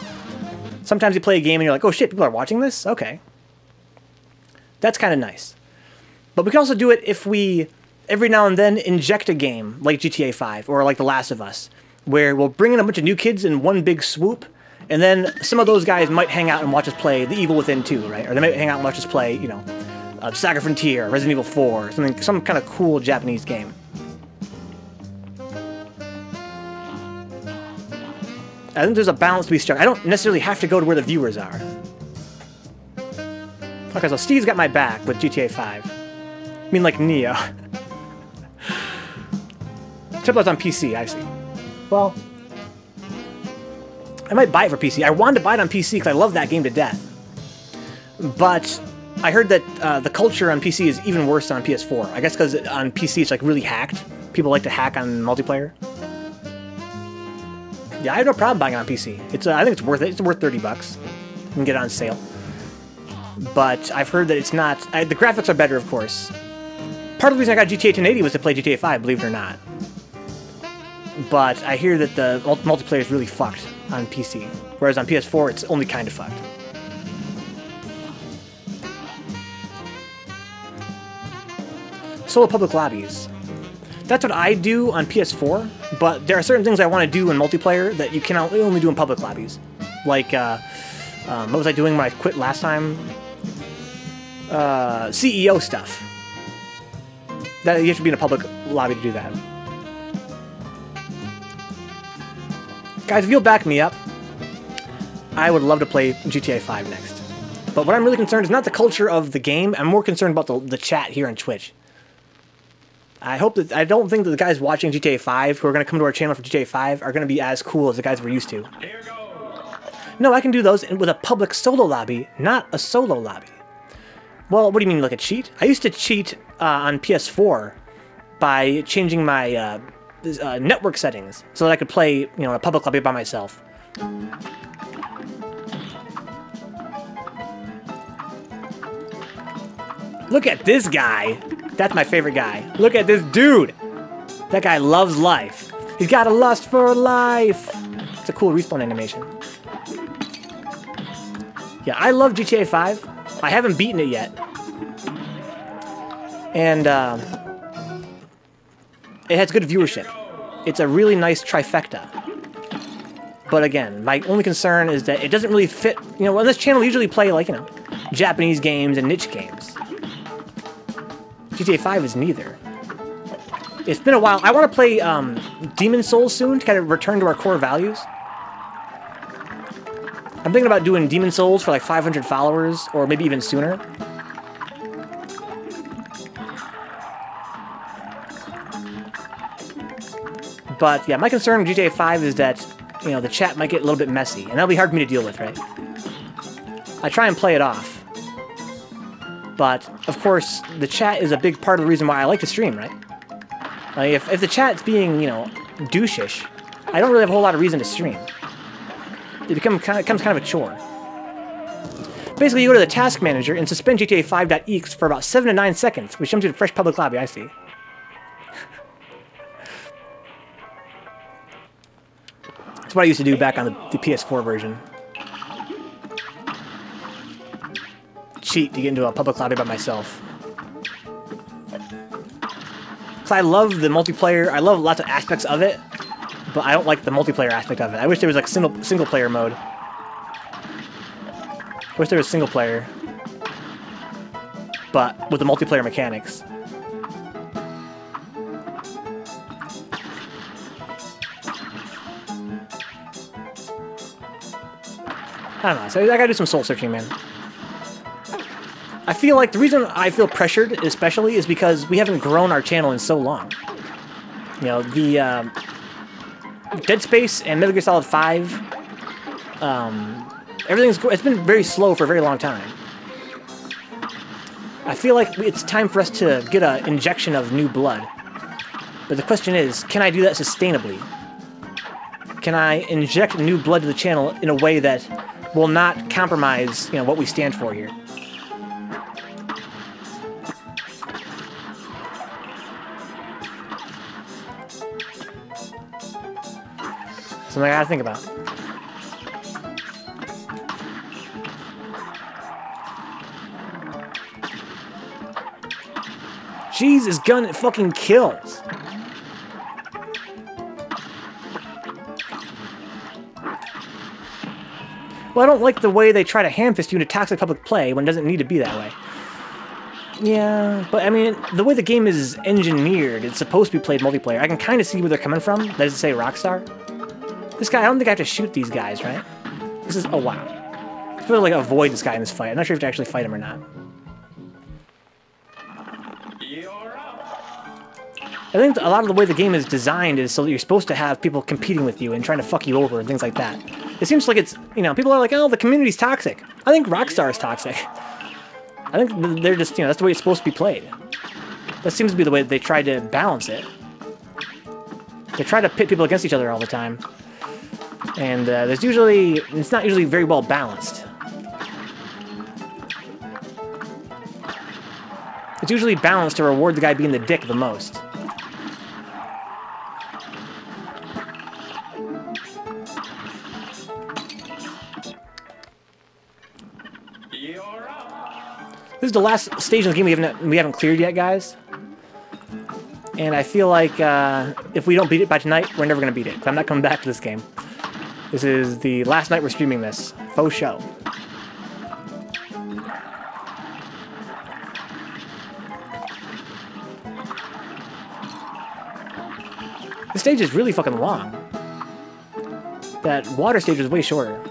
Sometimes you play a game and you're like, oh shit, people are watching this? Okay. That's kind of nice. But we can also do it if we, every now and then, inject a game like GTA 5 or like The Last of Us, where we'll bring in a bunch of new kids in one big swoop, and then some of those guys might hang out and watch us play The Evil Within 2, right? Or they might hang out and watch us play, you know, Saga Frontier, Resident Evil 4, some kind of cool Japanese game. I think there's a balance to be struck. I don't necessarily have to go to where the viewers are. Okay, so Steve's got my back with GTA 5. I mean, like Neo. Except it's on PC, I see. Well, I might buy it for PC. I wanted to buy it on PC because I love that game to death. But I heard that the culture on PC is even worse than on PS4. I guess because on PC it's like really hacked. People like to hack on multiplayer. Yeah, I have no problem buying it on PC. It's I think it's worth it. It's worth $30. You can get it on sale. But I've heard that it's not... the graphics are better, of course. Part of the reason I got GTA 1080 was to play GTA 5, believe it or not. But I hear that the multiplayer is really fucked on PC. Whereas on PS4, it's only kind of fucked. Solo public lobbies. That's what I do on PS4, but there are certain things I want to do in multiplayer that you can only do in public lobbies. Like, what was I doing when I quit last time? CEO stuff. That you have to be in a public lobby to do that. Guys, if you'll back me up, I would love to play GTA 5 next. But what I'm really concerned is not the culture of the game, I'm more concerned about the chat here on Twitch. I don't think that the guys watching GTA 5 who are going to come to our channel for GTA 5 are going to be as cool as the guys we're used to. Here goes. No, I can do those with a public solo lobby, not a solo lobby. Well, what do you mean, like a cheat? I used to cheat on PS4 by changing my network settings so that I could play, you know, in a public lobby by myself. Look at this guy. That's my favorite guy. Look at this dude. That guy loves life. He's got a lust for life. It's a cool respawn animation. Yeah, I love GTA 5. I haven't beaten it yet. And it has good viewership. It's a really nice trifecta. But again, my only concern is that it doesn't really fit. You know, on this channel we usually play, like, you know, Japanese games and niche games. GTA 5 is neither. It's been a while. I want to play Demon Souls soon to kind of return to our core values. I'm thinking about doing Demon Souls for like 500 followers, or maybe even sooner. But yeah, my concern with GTA 5 is that, you know, the chat might get a little bit messy, and that'll be hard for me to deal with, right? I try and play it off. But, of course, the chat is a big part of the reason why I like to stream, right? Like, if the chat's being, you know, douchish, I don't really have a whole lot of reason to stream. It becomes kind of a chore. Basically, you go to the task manager and suspend GTA 5.exe for about 7 to 9 seconds, which jumps you to a fresh public lobby, I see. That's what I used to do back on the PS4 version. Cheat to get into a public lobby by myself. Because I love the multiplayer, I love lots of aspects of it, but I don't like the multiplayer aspect of it. I wish there was like single player mode. I wish there was single player, but with the multiplayer mechanics. I don't know, so I gotta do some soul searching, man. I feel like the reason I feel pressured, especially, is because we haven't grown our channel in so long. You know, the Dead Space and Metal Gear Solid 5, it's been very slow for a very long time. I feel like it's time for us to get an injection of new blood. But the question is, can I do that sustainably? Can I inject new blood to the channel in a way that will not compromise, you know, what we stand for here? Something I gotta think about. Jeez, his gun, it fucking kills. Well, I don't like the way they try to ham-fist you into toxic public play when it doesn't need to be that way. Yeah, but I mean, the way the game is engineered, it's supposed to be played multiplayer. I can kind of see where they're coming from. That is to say, Rockstar. This guy, I don't think I have to shoot these guys, right? This is, oh wow. I feel like avoid this guy in this fight. I'm not sure if to actually fight him or not. I think a lot of the way the game is designed is so that you're supposed to have people competing with you and trying to fuck you over and things like that. It seems like it's, you know, people are like, oh, the community's toxic. I think Rockstar is toxic. I think they're just, you know, that's the way it's supposed to be played. That seems to be the way that they try to balance it. They try to pit people against each other all the time. And it's not usually very well balanced. It's usually balanced to reward the guy being the dick the most. This is the last stage of the game we haven't cleared yet, guys. And I feel like if we don't beat it by tonight, we're never going to beat it. 'Cause I'm not coming back to this game. This is the last night we're streaming this. Faux show. This stage is really fucking long. That water stage was way shorter.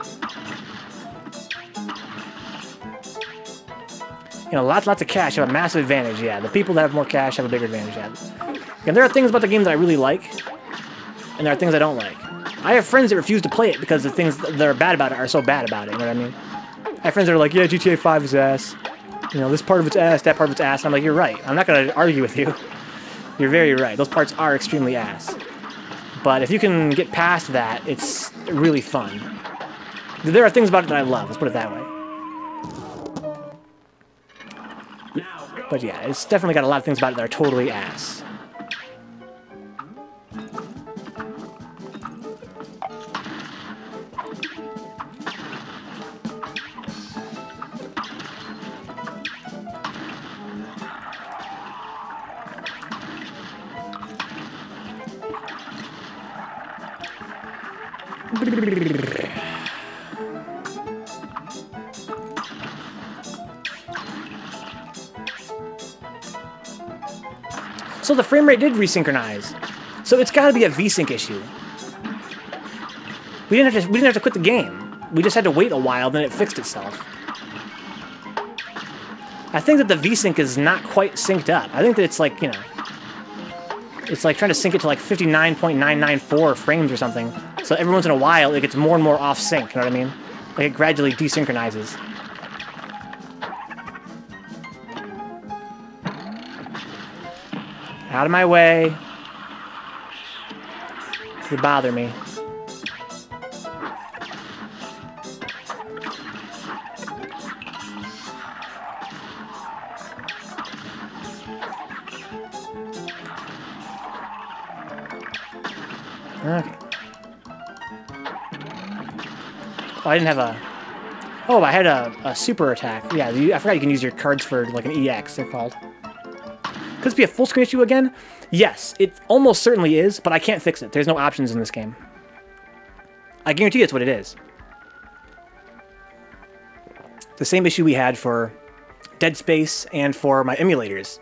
You know, lots of cash have a massive advantage, yeah. The people that have more cash have a bigger advantage, yeah. And there are things about the game that I really like, and there are things I don't like. I have friends that refuse to play it because the things that are bad about it are so bad about it, you know what I mean? I have friends that are like, yeah, GTA 5 is ass. You know, this part of it's ass, that part of it's ass. And I'm like, you're right. I'm not going to argue with you. You're very right. Those parts are extremely ass. But if you can get past that, it's really fun. There are things about it that I love, let's put it that way. But yeah, it's definitely got a lot of things about it that are totally ass. So the frame rate did resynchronize. So it's got to be a VSync issue. We didn't have to quit the game. We just had to wait a while, then it fixed itself. I think that the VSync is not quite synced up. I think that it's like, you know, it's like trying to sync it to like 59.994 frames or something. So every once in a while, it gets more and more off sync, you know what I mean? Like it gradually desynchronizes. Out of my way. You bother me. Okay. Oh, I didn't have a... Oh, I had a super attack. Yeah, I forgot you can use your cards for like an EX, they're called. Could this be a full screen issue again? Yes, it almost certainly is, but I can't fix it. There's no options in this game. I guarantee that's what it is. The same issue we had for Dead Space and for my emulators.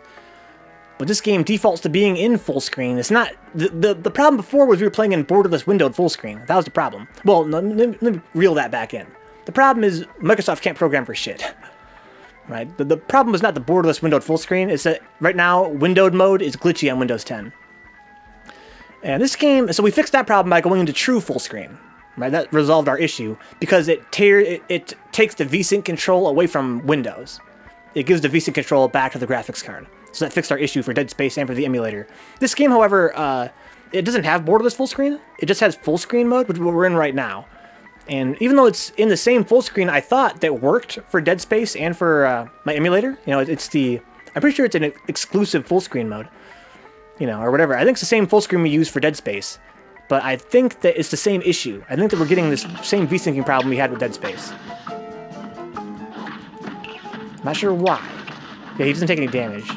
But this game defaults to being in full screen. It's not... The problem before was we were playing in borderless windowed full screen. That was the problem. Well, let me reel that back in. The problem is Microsoft can't program for shit. Right? The problem is not the borderless windowed full screen. It's that right now, windowed mode is glitchy on Windows 10. And this game... So we fixed that problem by going into true full screen. Right? That resolved our issue because it takes the VSync control away from Windows. It gives the VSync control back to the graphics card. So that fixed our issue for Dead Space and for the emulator. This game, however, it doesn't have borderless full screen. It just has full screen mode, which is what we're in right now. And even though it's in the same full screen, I thought that worked for Dead Space and for my emulator. You know, it's the... I'm pretty sure it's an exclusive full screen mode. You know, or whatever. I think it's the same full screen we use for Dead Space. But I think that it's the same issue. I think that we're getting this same V-syncing problem we had with Dead Space. Not sure why. Yeah, he doesn't take any damage.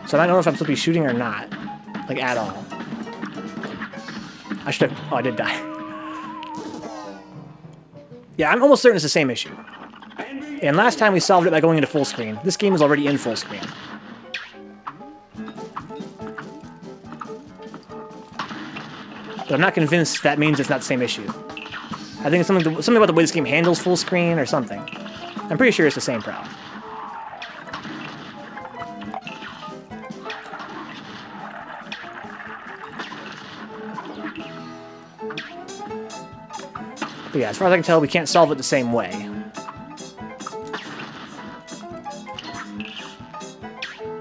So I don't know if I'm supposed to be shooting or not. Like, at all. I should have... Oh, I did die. Yeah, I'm almost certain it's the same issue. And last time we solved it by going into full screen. This game is already in full screen. But I'm not convinced that means it's not the same issue. I think it's something about the way this game handles full screen or something. I'm pretty sure it's the same problem. But yeah, as far as I can tell, we can't solve it the same way. I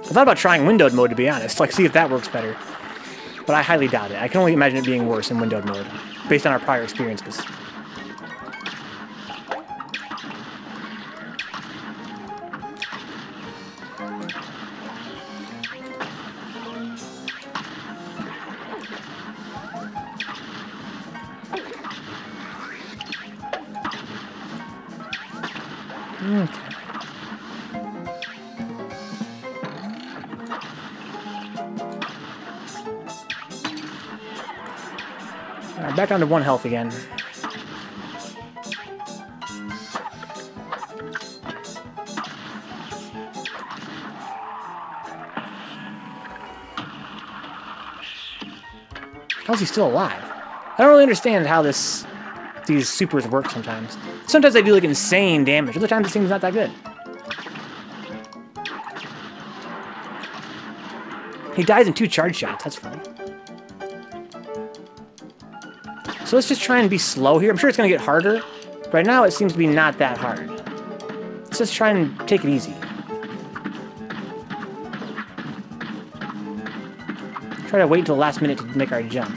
thought about trying windowed mode, to be honest, like see if that works better. But I highly doubt it. I can only imagine it being worse in windowed mode, based on our prior experiences. Okay. Alright, back down to 1 health again. How's he still alive? I don't really understand how these supers work sometimes. Sometimes they do like insane damage, other times it seems not that good. He dies in 2 charge shots, that's funny. So let's just try and be slow here. I'm sure it's going to get harder. Right now it seems to be not that hard. Let's just try and take it easy. Try to wait until the last minute to make our jump.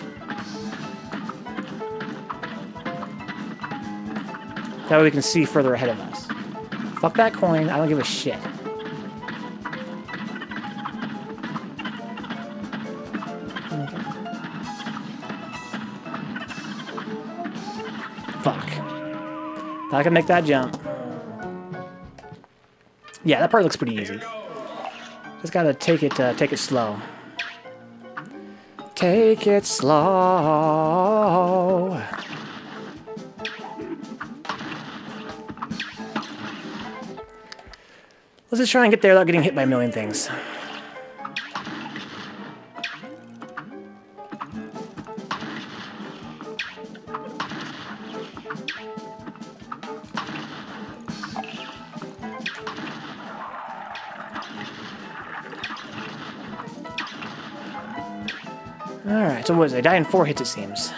That way we can see further ahead of us. Fuck that coin, I don't give a shit. Okay. Fuck. Thought I could make that jump. Yeah, that part looks pretty easy. Just gotta take it slow. Take it slow. Let's just try and get there without getting hit by a million things. Alright, so what is it? I die in 4 hits, it seems.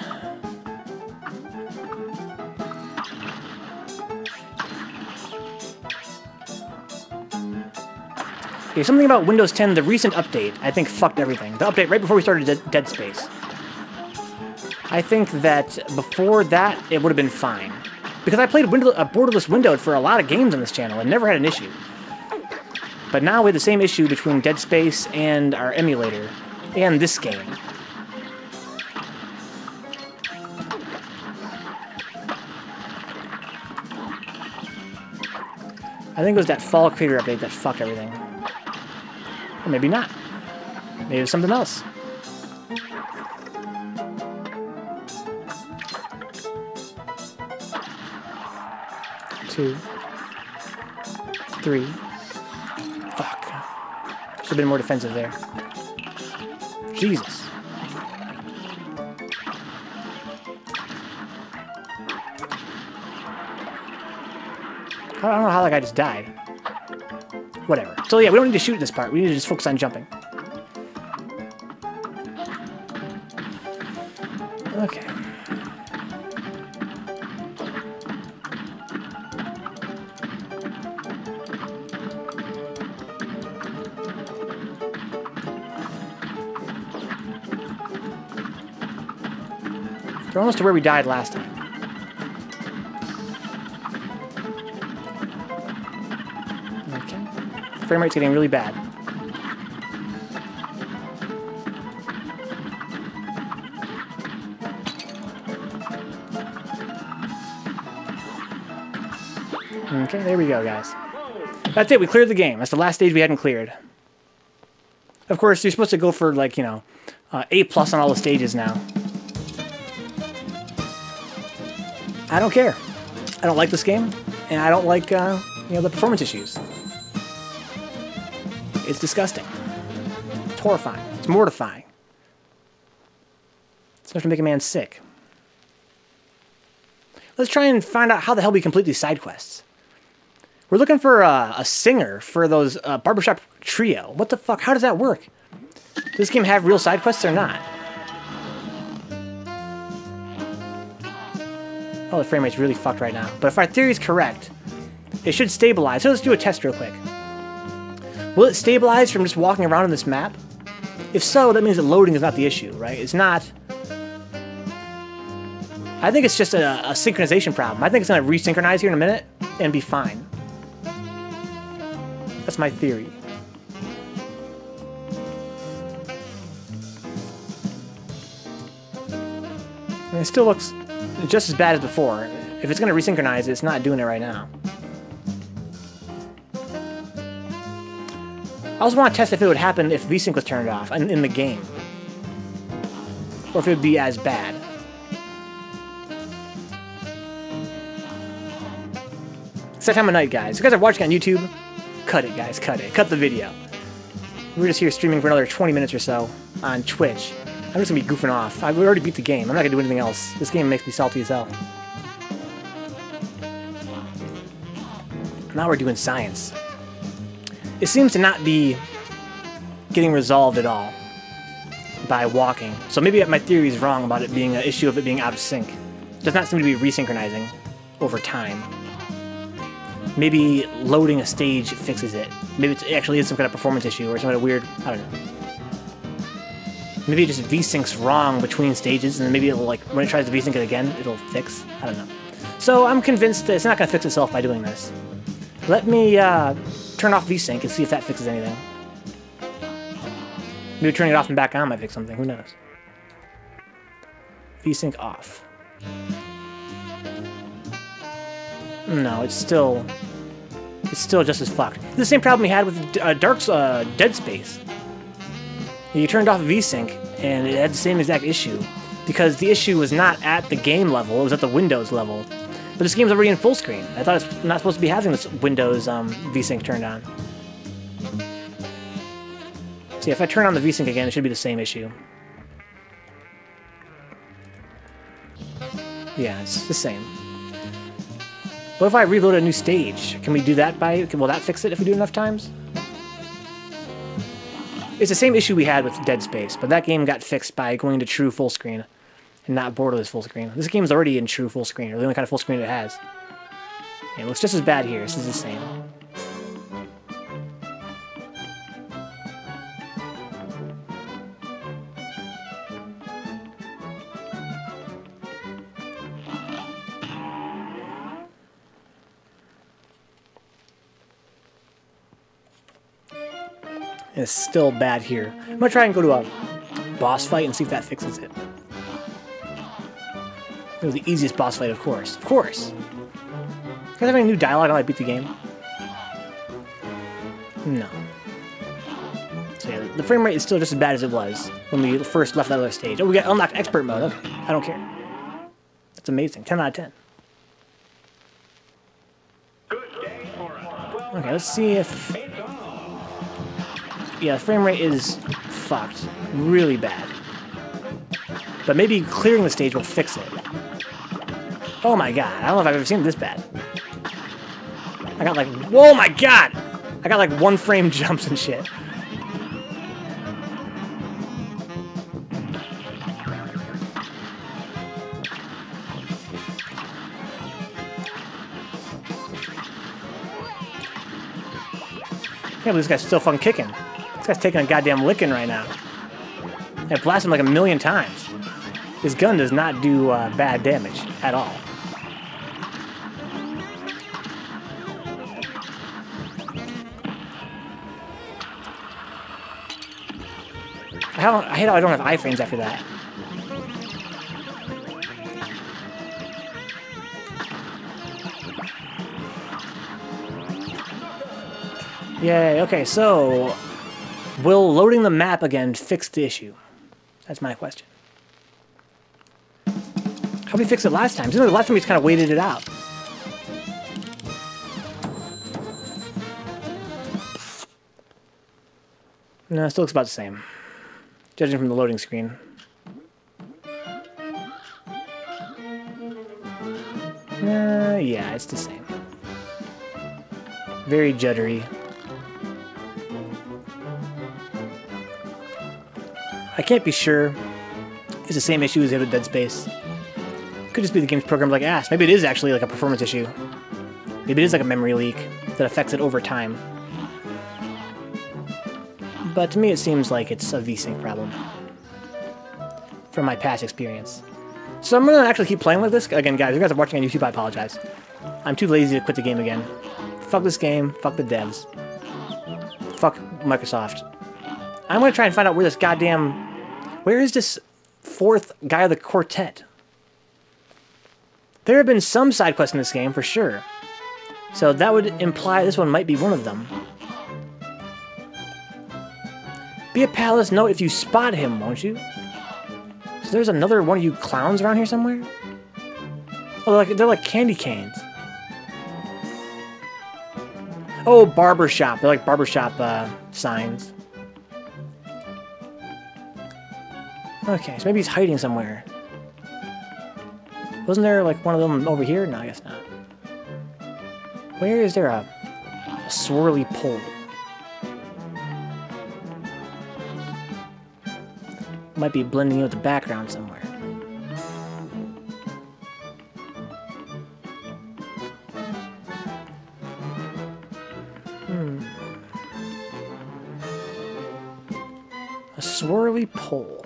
Okay, something about Windows 10, the recent update, I think fucked everything. The update right before we started Dead Space. I think that before that, it would have been fine. Because I played borderless windowed for a lot of games on this channel and never had an issue. But now we have the same issue between Dead Space and our emulator, and this game. I think it was that Fall Crater update that fucked everything. Or maybe not. Maybe it was something else. Two. 3. Fuck. Should have been more defensive there. Jesus. I don't know how that guy just died. Whatever. So yeah, we don't need to shoot this part. We need to just focus on jumping. Okay. We're almost to where we died last time. Frame rate's getting really bad. Okay, there we go, guys. That's it, we cleared the game. That's the last stage we hadn't cleared. Of course, you're supposed to go for, like, you know, A+ on all the stages now. I don't care. I don't like this game, and I don't like, you know, the performance issues. It's disgusting. It's horrifying. It's mortifying. It's enough to make a man sick. Let's try and find out how the hell we complete these side quests. We're looking for a singer for those barbershop trio. What the fuck? How does that work? Does this game have real side quests or not? Oh, the frame rate's really fucked right now. But if our theory is correct, it should stabilize. So let's do a test real quick. Will it stabilize from just walking around on this map? If so, that means that loading is not the issue, right? It's not... I think it's just a synchronization problem. I think it's going to resynchronize here in a minute and be fine. That's my theory. And it still looks just as bad as before. If it's going to resynchronize, it's not doing it right now. I also want to test if it would happen if VSync was turned off in the game. Or if it would be as bad. It's that time of night, guys. If you guys are watching on YouTube, cut it, guys. Cut it. Cut the video. We're just here streaming for another 20 minutes or so on Twitch. I'm just going to be goofing off. We already beat the game. I'm not going to do anything else. This game makes me salty as hell. Now we're doing science. It seems to not be getting resolved at all by walking. So maybe my theory is wrong about it being an issue of it being out of sync. It does not seem to be resynchronizing over time. Maybe loading a stage fixes it. Maybe it actually is some kind of performance issue or some kind of weird... I don't know. Maybe it just V-syncs wrong between stages, and then maybe it'll, like, when it tries to V-sync it again, it'll fix. I don't know. So I'm convinced that it's not going to fix itself by doing this. Let me turn off V-sync and see if that fixes anything. Maybe turning it off and back on might fix something. Who knows? V-sync off. No, it's still just as fucked. It's the same problem we had with Dead Space. You turned off VSync, and it had the same exact issue, because the issue was not at the game level, it was at the Windows level. But this game's already in full screen. I thought it's not supposed to be having this Windows VSync turned on. See, if I turn on the VSync again, it should be the same issue. Yeah, it's the same. What if I reload a new stage? Can we do that will that fix it if we do it enough times? It's the same issue we had with Dead Space, but that game got fixed by going to true full screen and not borderless full screen. This game's already in true full screen, or the only kind of full screen it has. Yeah, it looks just as bad here. This is the same. It's still bad here. I'm gonna try and go to a boss fight and see if that fixes it. It was the easiest boss fight, of course. Of course! You guys have any new dialogue now I beat the game? No. So yeah, the frame rate is still just as bad as it was when we first left that other stage. Oh, we got unlocked expert mode. Okay, I don't care. That's amazing. 10 out of 10. Okay, let's see if... Yeah, the frame rate is fucked. Really bad. But maybe clearing the stage will fix it. Oh my god, I don't know if I've ever seen it this bad. I got like... Whoa my god! I got like 1 frame jumps and shit. Yeah, but this guy's still fucking kicking. This guy's taking a goddamn licking right now. I blasted him like 1,000,000 times. His gun does not do bad damage at all. I hate how I don't have iframes after that. Yay, okay, so... Will loading the map again fix the issue? That's my question. How did we fix it last time? The last time we just kind of waited it out. No, it still looks about the same. Judging from the loading screen. Yeah, it's the same. Very juddery. I can't be sure it's the same issue as with Dead Space. Could just be the game's programmed like ass. Maybe it is actually like a performance issue. Maybe it is like a memory leak that affects it over time. But to me it seems like it's a VSync problem. From my past experience. So I'm gonna actually keep playing with this. Again, guys, if you guys are watching on YouTube, I apologize. I'm too lazy to quit the game again. Fuck this game. Fuck the devs. Fuck Microsoft. I'm gonna try and find out where this goddamn... Where is this fourth guy of the quartet? There have been some side quests in this game, for sure. So that would imply this one might be one of them. Be a palace note if you spot him, won't you? So there's another one of you clowns around here somewhere? Oh, they're like candy canes. Oh, barbershop. They're like barbershop signs. Okay, so maybe he's hiding somewhere. Wasn't there like one of them over here? No, I guess not. Where is there a swirly pole? Might be blending in with the background somewhere. A swirly pole.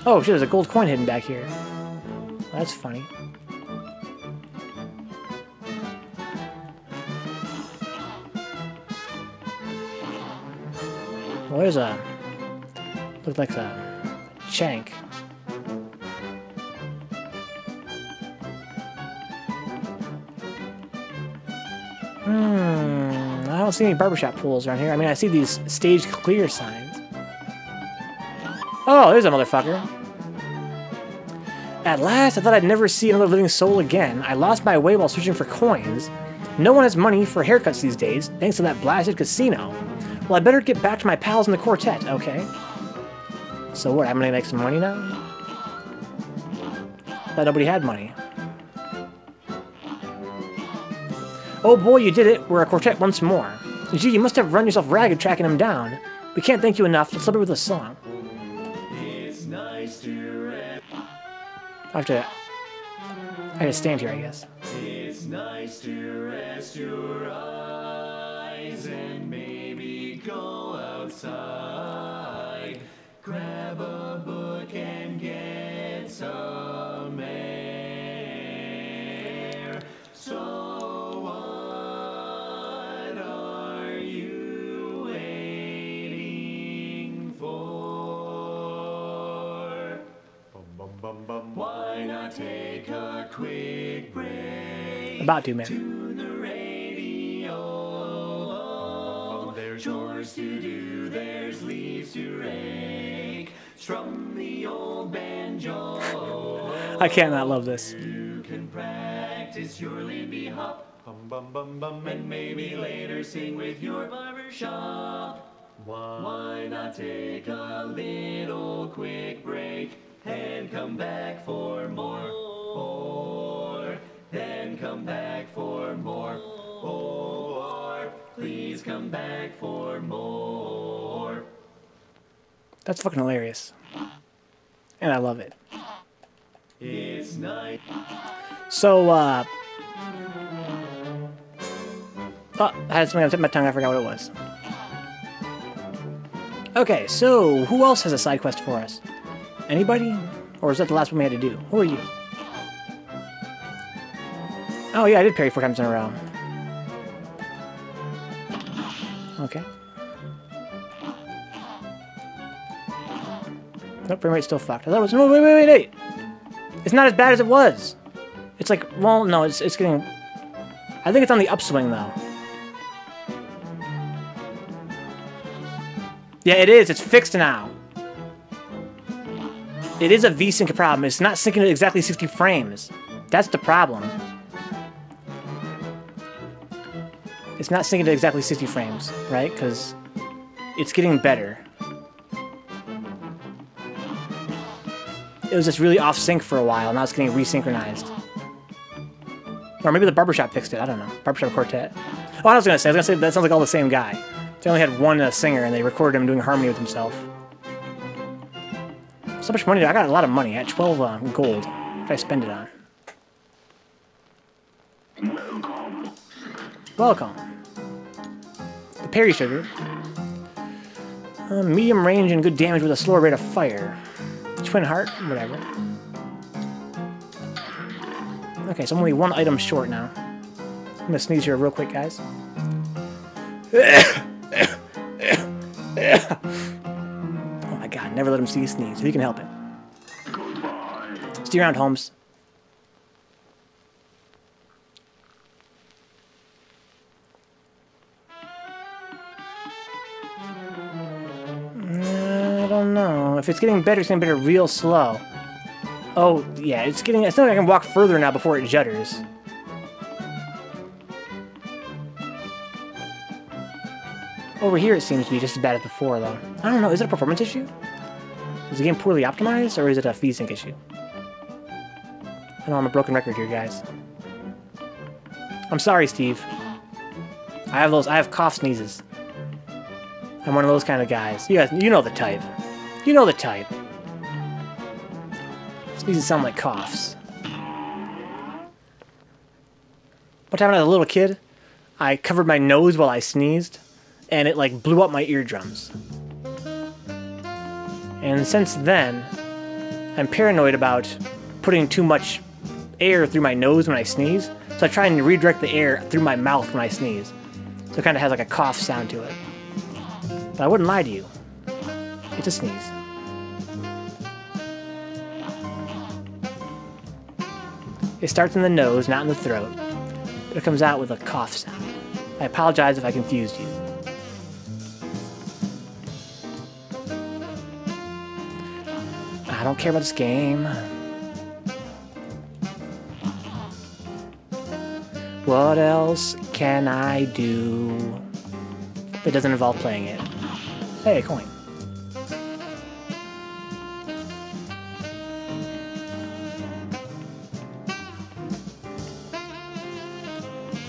Oh shit, there's a gold coin hidden back here. That's funny. Well, there's a... Looks like a shank. I don't see any barbershop pools around here. I mean, I see these stage clear signs. Oh, there's a motherfucker. At last, I thought I'd never see another living soul again. I lost my way while searching for coins. No one has money for haircuts these days, thanks to that blasted casino. Well, I better get back to my pals in the quartet, okay? So what, I'm gonna make some money now? Thought nobody had money. Oh boy, you did it. We're a quartet once more. Gee, you must have run yourself ragged tracking him down. We can't thank you enough. Let's celebrate with a song. It's nice to rest. I have to stand here, I guess. It's nice to rest your eyes and maybe go outside. Grab a book and get some air. So what are you waiting for? Why not take a quick break? About to, man. To the radio. There's chores to do, there's leaves to rake. Strum the old banjo. I can't not love this. You can practice your Lindy Hop. And maybe later sing with your barbershop. Why not take a little quick break and come back for more? Then come back for more. Or please come back for more. That's fucking hilarious. And I love it. It's night. So, oh, I had something on the tip of my tongue, I forgot what it was. Okay, so, who else has a side quest for us? Anybody? Or is that the last one we had to do? Who are you? Oh yeah, I did parry 4 times in a row. Okay. Nope, frame rate's still fucked. I thought it was... No, wait! It's not as bad as it was! It's like... Well, no, it's getting... I think it's on the upswing, though. Yeah, it is. It's fixed now. It is a VSync problem. It's not syncing at exactly 60 frames. That's the problem. It's not syncing at exactly 60 frames, right? Because it's getting better. It was just really off sync for a while. Now it's getting resynchronized. Or maybe the barbershop fixed it. I don't know. Barbershop quartet. Oh, I was gonna say that sounds like all the same guy. They only had one singer, and they recorded him doing harmony with himself. So So much money. I got a lot of money. I had 12 gold. What did I spend it on? Welcome. The Perry sugar. Medium range and good damage with a slower rate of fire. Twin heart, whatever. Okay, so I'm only one item short now. I'm gonna sneeze here real quick, guys. Oh my god, never let him see you sneeze, if you can help it. Stay around, Holmes. I don't know. If it's getting better, it's getting better real slow. Oh, yeah, it's not like I can walk further now before it judders. Over here it seems to be just as bad as before, though. I don't know, is it a performance issue? Is the game poorly optimized, or is it a VSync issue? I know I'm a broken record here, guys. I'm sorry, Steve. I have cough sneezes. I'm one of those kind of guys. You guys, you know the type. You know the type. Sneezes sound like coughs. One time when I was a little kid, I covered my nose while I sneezed, and it like blew up my eardrums. And since then, I'm paranoid about putting too much air through my nose when I sneeze, so I try and redirect the air through my mouth when I sneeze. So it kind of has like a cough sound to it. But I wouldn't lie to you. It's a sneeze. It starts in the nose, not in the throat, but it comes out with a cough sound. I apologize if I confused you. I don't care about this game. What else can I do that doesn't involve playing it? Hey, a coin.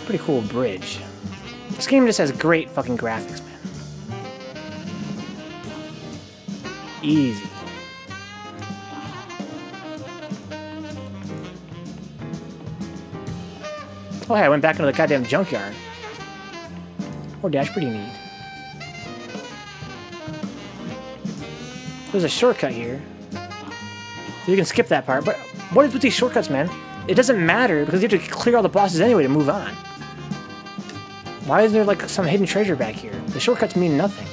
Pretty cool bridge. This game just has great fucking graphics, man. Easy. Oh hey, I went back into the goddamn junkyard. Oh, that's pretty neat. There's a shortcut here. So you can skip that part, but what is with these shortcuts, man? It doesn't matter, because you have to clear all the bosses anyway to move on. Why is there like some hidden treasure back here? The shortcuts mean nothing.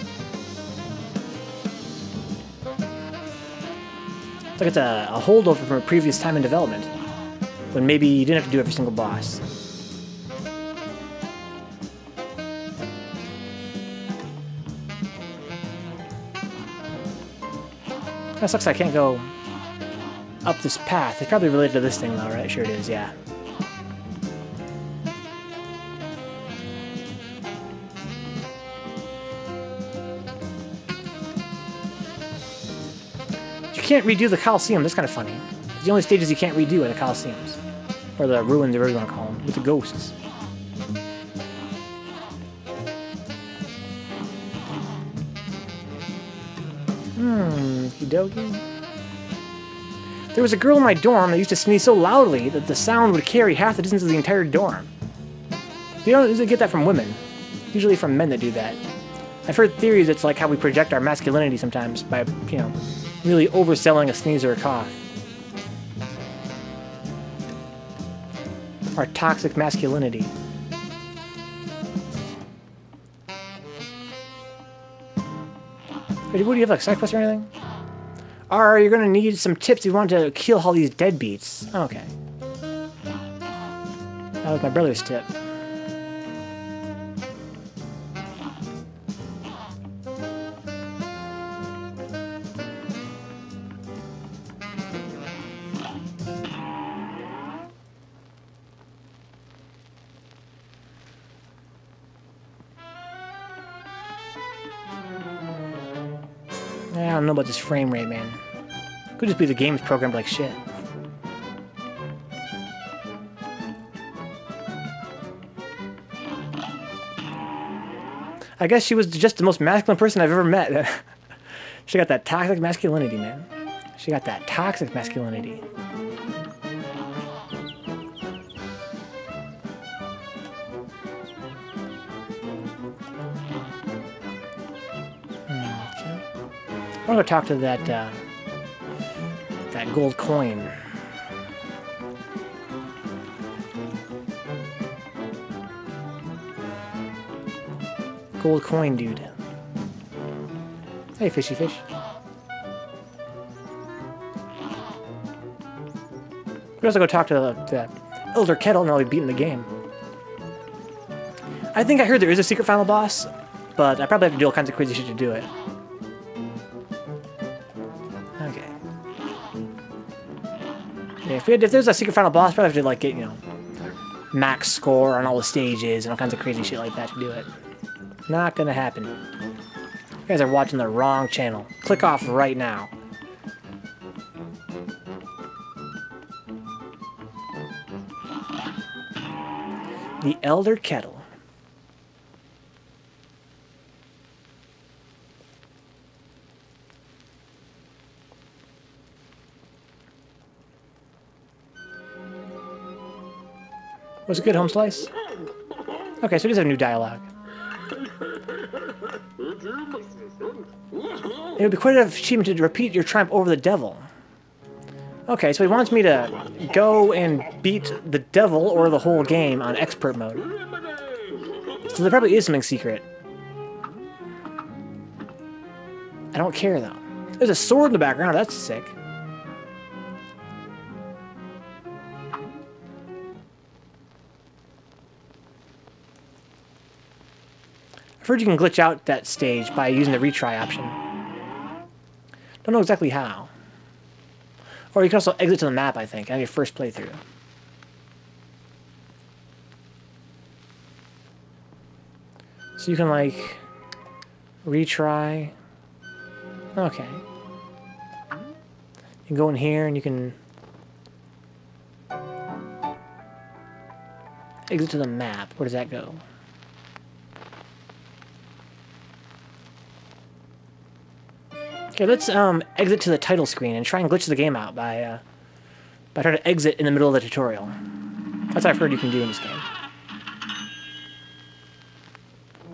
It's like it's a holdover from a previous time in development, when maybe you didn't have to do every single boss. Kinda sucks I can't go up this path. It's probably related to this thing though, right? Sure it is, yeah. You can't redo the Coliseum. That's kind of funny. It's the only stages you can't redo are the Coliseums. Or the ruins, whatever you want to call them, with the ghosts. Okie-dokie. There was a girl in my dorm that used to sneeze so loudly that the sound would carry half the distance of the entire dorm. You don't usually get that from women. Usually from men that do that. I've heard theories it's like how we project our masculinity sometimes by, you know, really overselling a sneeze or a cough. Our toxic masculinity. Wait, what do you have, like, side quest or anything? You're gonna need some tips if you want to kill all these deadbeats. Okay. That was my brother's tip. I don't know about this frame rate, man. Could just be the game's programmed like shit. I guess she was just the most masculine person I've ever met. She got that toxic masculinity, man. She got that toxic masculinity. Okay. I want to go talk to that that gold coin. Gold coin, dude. Hey, fishy fish. We also go talk to the Elder Kettle, now we've beaten the game. I think I heard there is a secret final boss, but I probably have to do all kinds of crazy shit to do it. Okay. Yeah, if there's a secret final boss, probably have to like get, you know, max score on all the stages and all kinds of crazy shit like that to do it. Not gonna happen. You guys are watching the wrong channel. Click off right now. The Elder Kettle. Was it good, home slice? Okay, so it does have new dialogue. It would be quite an achievement to repeat your triumph over the devil. Okay, so he wants me to go and beat the devil or the whole game on expert mode. So there probably is something secret. I don't care, though. There's a sword in the background. That's sick. I've heard you can glitch out that stage by using the retry option. Don't know exactly how. Or you can also exit to the map, I think, on your first playthrough. So you can, like, retry. Okay. You can go in here and you can exit to the map. Where does that go? Okay, let's exit to the title screen and try and glitch the game out by trying to exit in the middle of the tutorial. That's what I've heard you can do in this game.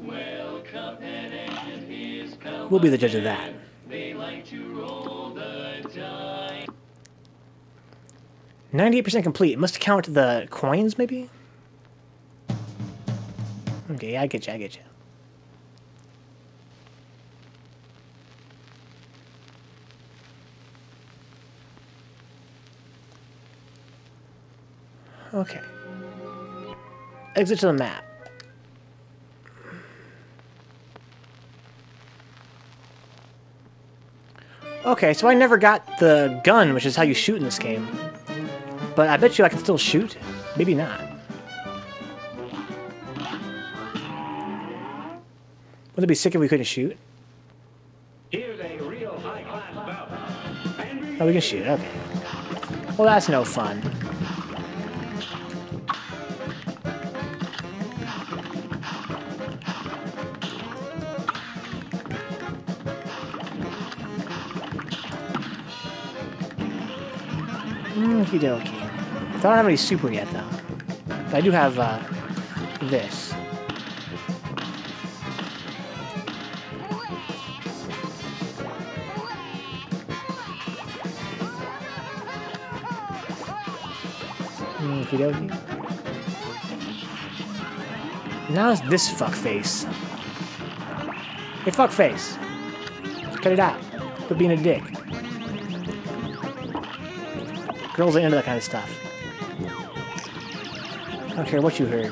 Well, Cuphead and his pal, We'll be the judge of that. they like to roll the dice. 98% complete. It must count the coins, maybe? Okay, yeah, I get you, I get you. Okay. Exit to the map. Okay, so I never got the gun, which is how you shoot in this game. But I bet you I can still shoot. Maybe not. Wouldn't it be sick if we couldn't shoot? Here's a real high-class bout. Oh, we can shoot, okay. Well, that's no fun. Okie dokie. I don't have any super yet, though. But I do have, this. Okie dokie. Now it's this fuckface. Hey, fuckface. Cut it out. Quit being a dick. Girls are into that kind of stuff. I don't care what you heard.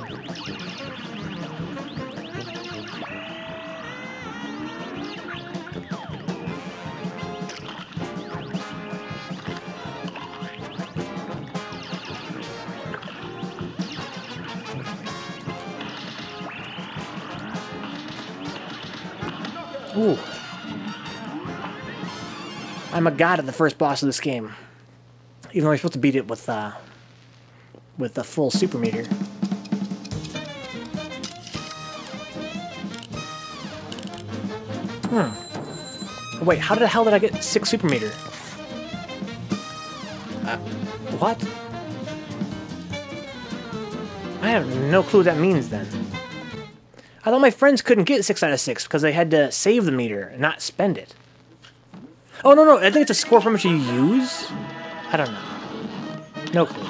Ooh. I'm a god at the first boss of this game. Even though you're supposed to beat it with the full super meter. Wait, how the hell did I get 6 super meter? What? I have no clue what that means then. I thought my friends couldn't get 6 out of 6 because they had to save the meter and not spend it. Oh, no, no, I think it's a score for how much you use? I don't know. No clue.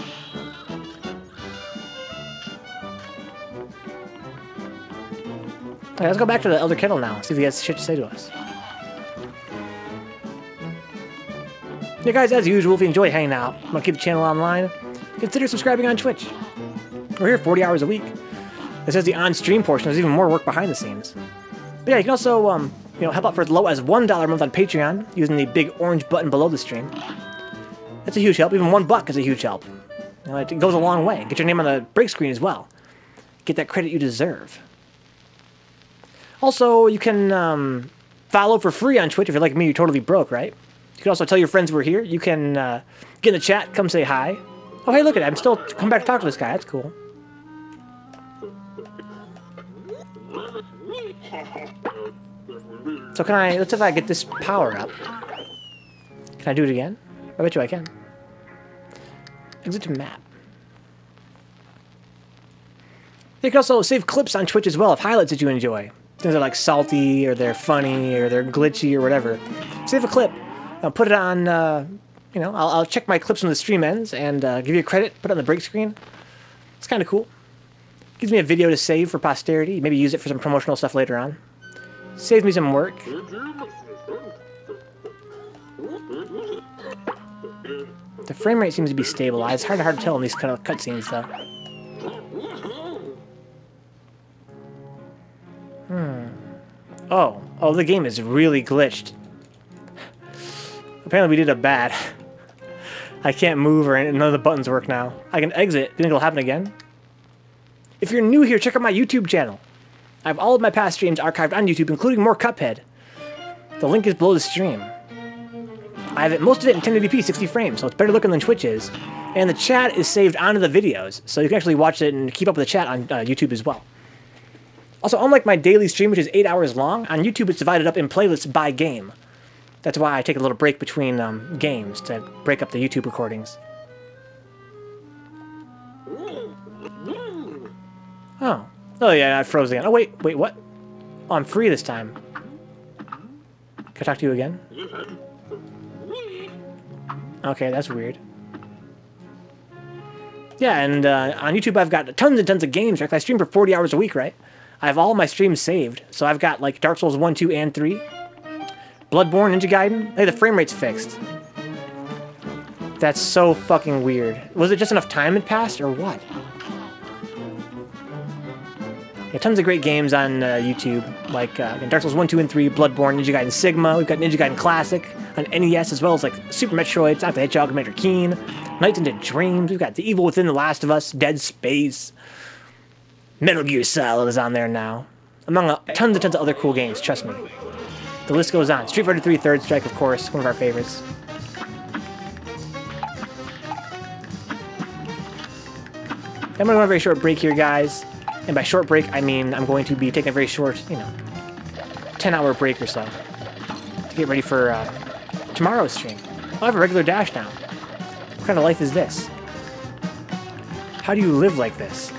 Okay, let's go back to the Elder Kettle now, see if he has shit to say to us. Yeah, guys, as usual, if you enjoy hanging out, want to keep the channel online, consider subscribing on Twitch. We're here 40 hours a week. This is the on-stream portion. There's even more work behind the scenes. But yeah, you can also, you know, help out for as low as $1 a month on Patreon using the big orange button below the stream. That's a huge help. Even $1 is a huge help. You know, it goes a long way. Get your name on the break screen as well. Get that credit you deserve. Also, you can follow for free on Twitch if you're like me. You're totally broke, right? You can also tell your friends we're here. You can get in the chat, come say hi. Oh, hey, look at it. I'm still come back to talk to this guy. That's cool. So can I, let's see if I get this power up. Can I do it again? I bet you I can. Exit to map. You can also save clips on Twitch as well of highlights that you enjoy. Things are like salty, or they're funny, or they're glitchy, or whatever. Save a clip. I'll put it on, you know, I'll check my clips when the stream ends and give you a credit, put it on the break screen. It's kind of cool. Gives me a video to save for posterity. Maybe use it for some promotional stuff later on. Saves me some work. The frame rate seems to be stabilized. It's hard to tell in these kind of cutscenes, though. Oh, the game is really glitched. Apparently we did a bad. I can't move or none of the buttons work now. I can exit. Do you think it'll happen again? If you're new here, check out my YouTube channel. I have all of my past streams archived on YouTube, including more Cuphead. The link is below the stream. I have most of it in 1080p, 60 frames, so it's better looking than Twitch is. And the chat is saved onto the videos, so you can actually watch it and keep up with the chat on YouTube as well. Also, unlike my daily stream, which is 8 hours long, on YouTube it's divided up in playlists by game. That's why I take a little break between games to break up the YouTube recordings. Oh. Oh yeah, I froze again. Oh wait, what? Oh, I'm free this time. Can I talk to you again? Okay, that's weird. Yeah, and on YouTube I've got tons and tons of games. I stream for 40 hours a week, right? I have all my streams saved. So I've got like Dark Souls 1, 2, and 3. Bloodborne, Ninja Gaiden. Hey, the frame rate's fixed. That's so fucking weird. Was it just enough time had passed, or what? Yeah, tons of great games on YouTube, like Dark Souls 1, 2, and 3, Bloodborne, Ninja Gaiden Sigma. We've got Ninja Gaiden Classic on NES, as well as like Super Metroid, Sonic the Hedgehog, Commander Keen, Nights into Dreams. We've got The Evil Within, The Last of Us, Dead Space. Metal Gear Solid is on there now. Among tons and tons of other cool games, trust me. The list goes on. Street Fighter 3 Third Strike, of course, one of our favorites. I'm going to go on a very short break here, guys. And by short break, I mean I'm going to be taking a very short, you know, 10-hour break or so to get ready for tomorrow's stream. I'll have a regular dash now. What kind of life is this? How do you live like this?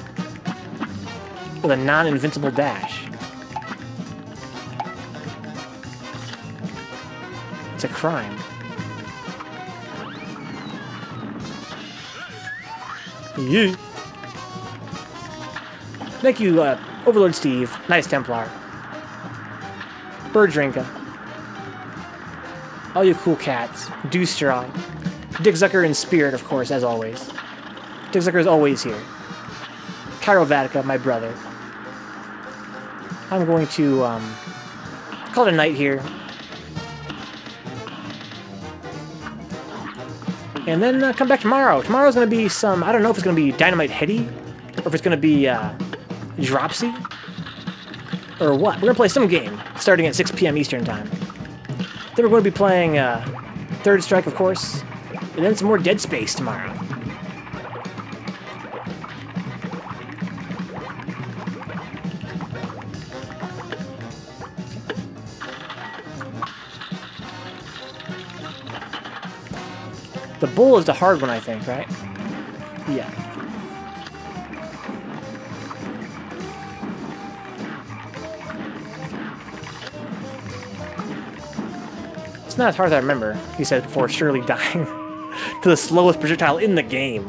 With a non-invincible dash. It's a crime. Yeah. Thank you, Overlord Steve, Nice Templar, Bird Drinker, all you cool cats, Deuce Straw, Dick Zucker in spirit, of course, as always. Dick Zucker is always here. Cairo Vatica, my brother. I'm going to call it a night here. And then come back tomorrow. Tomorrow's going to be some, I don't know if it's going to be Dynamite Heady, or if it's going to be Dropsy, or what. We're going to play some game, starting at 6 p.m. Eastern Time. Then we're going to be playing Third Strike, of course, and then some more Dead Space tomorrow. The bull is the hard one, I think, right? Yeah. It's not as hard as I remember, he said before surely dying to the slowest projectile in the game.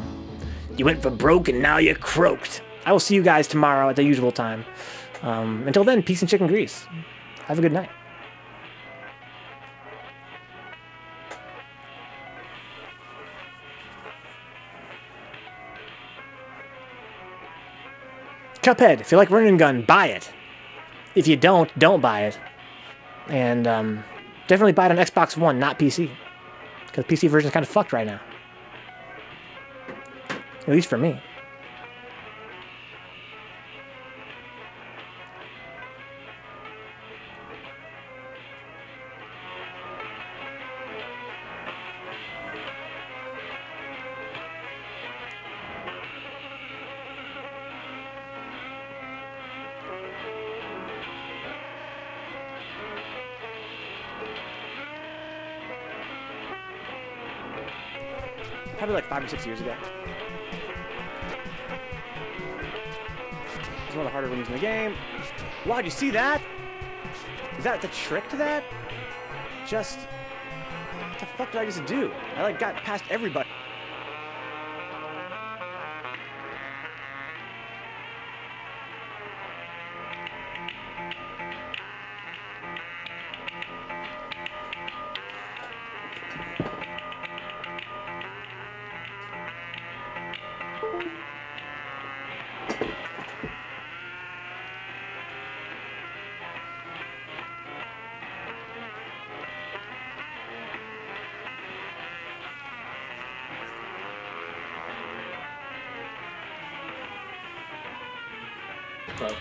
You went for broke and now you're croaked. I will see you guys tomorrow at the usual time. Until then, peace and chicken grease. Have a good night. Cuphead, if you like Run and Gun, buy it. If you don't buy it. And definitely buy it on Xbox One, not PC. Because PC version is kind of fucked right now. At least for me. Probably like 5 or 6 years ago. It's one of the harder rooms in the game. Wow, did you see that? Is that the trick to that? Just... what the fuck did I just do? I like got past everybody.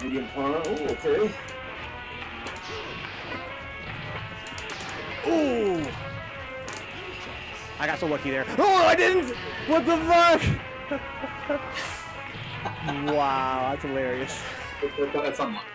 Medium pawn. Oh, okay. Ooh! I got so lucky there. Oh, I didn't! What the fuck? Wow, that's hilarious. That's unlucky.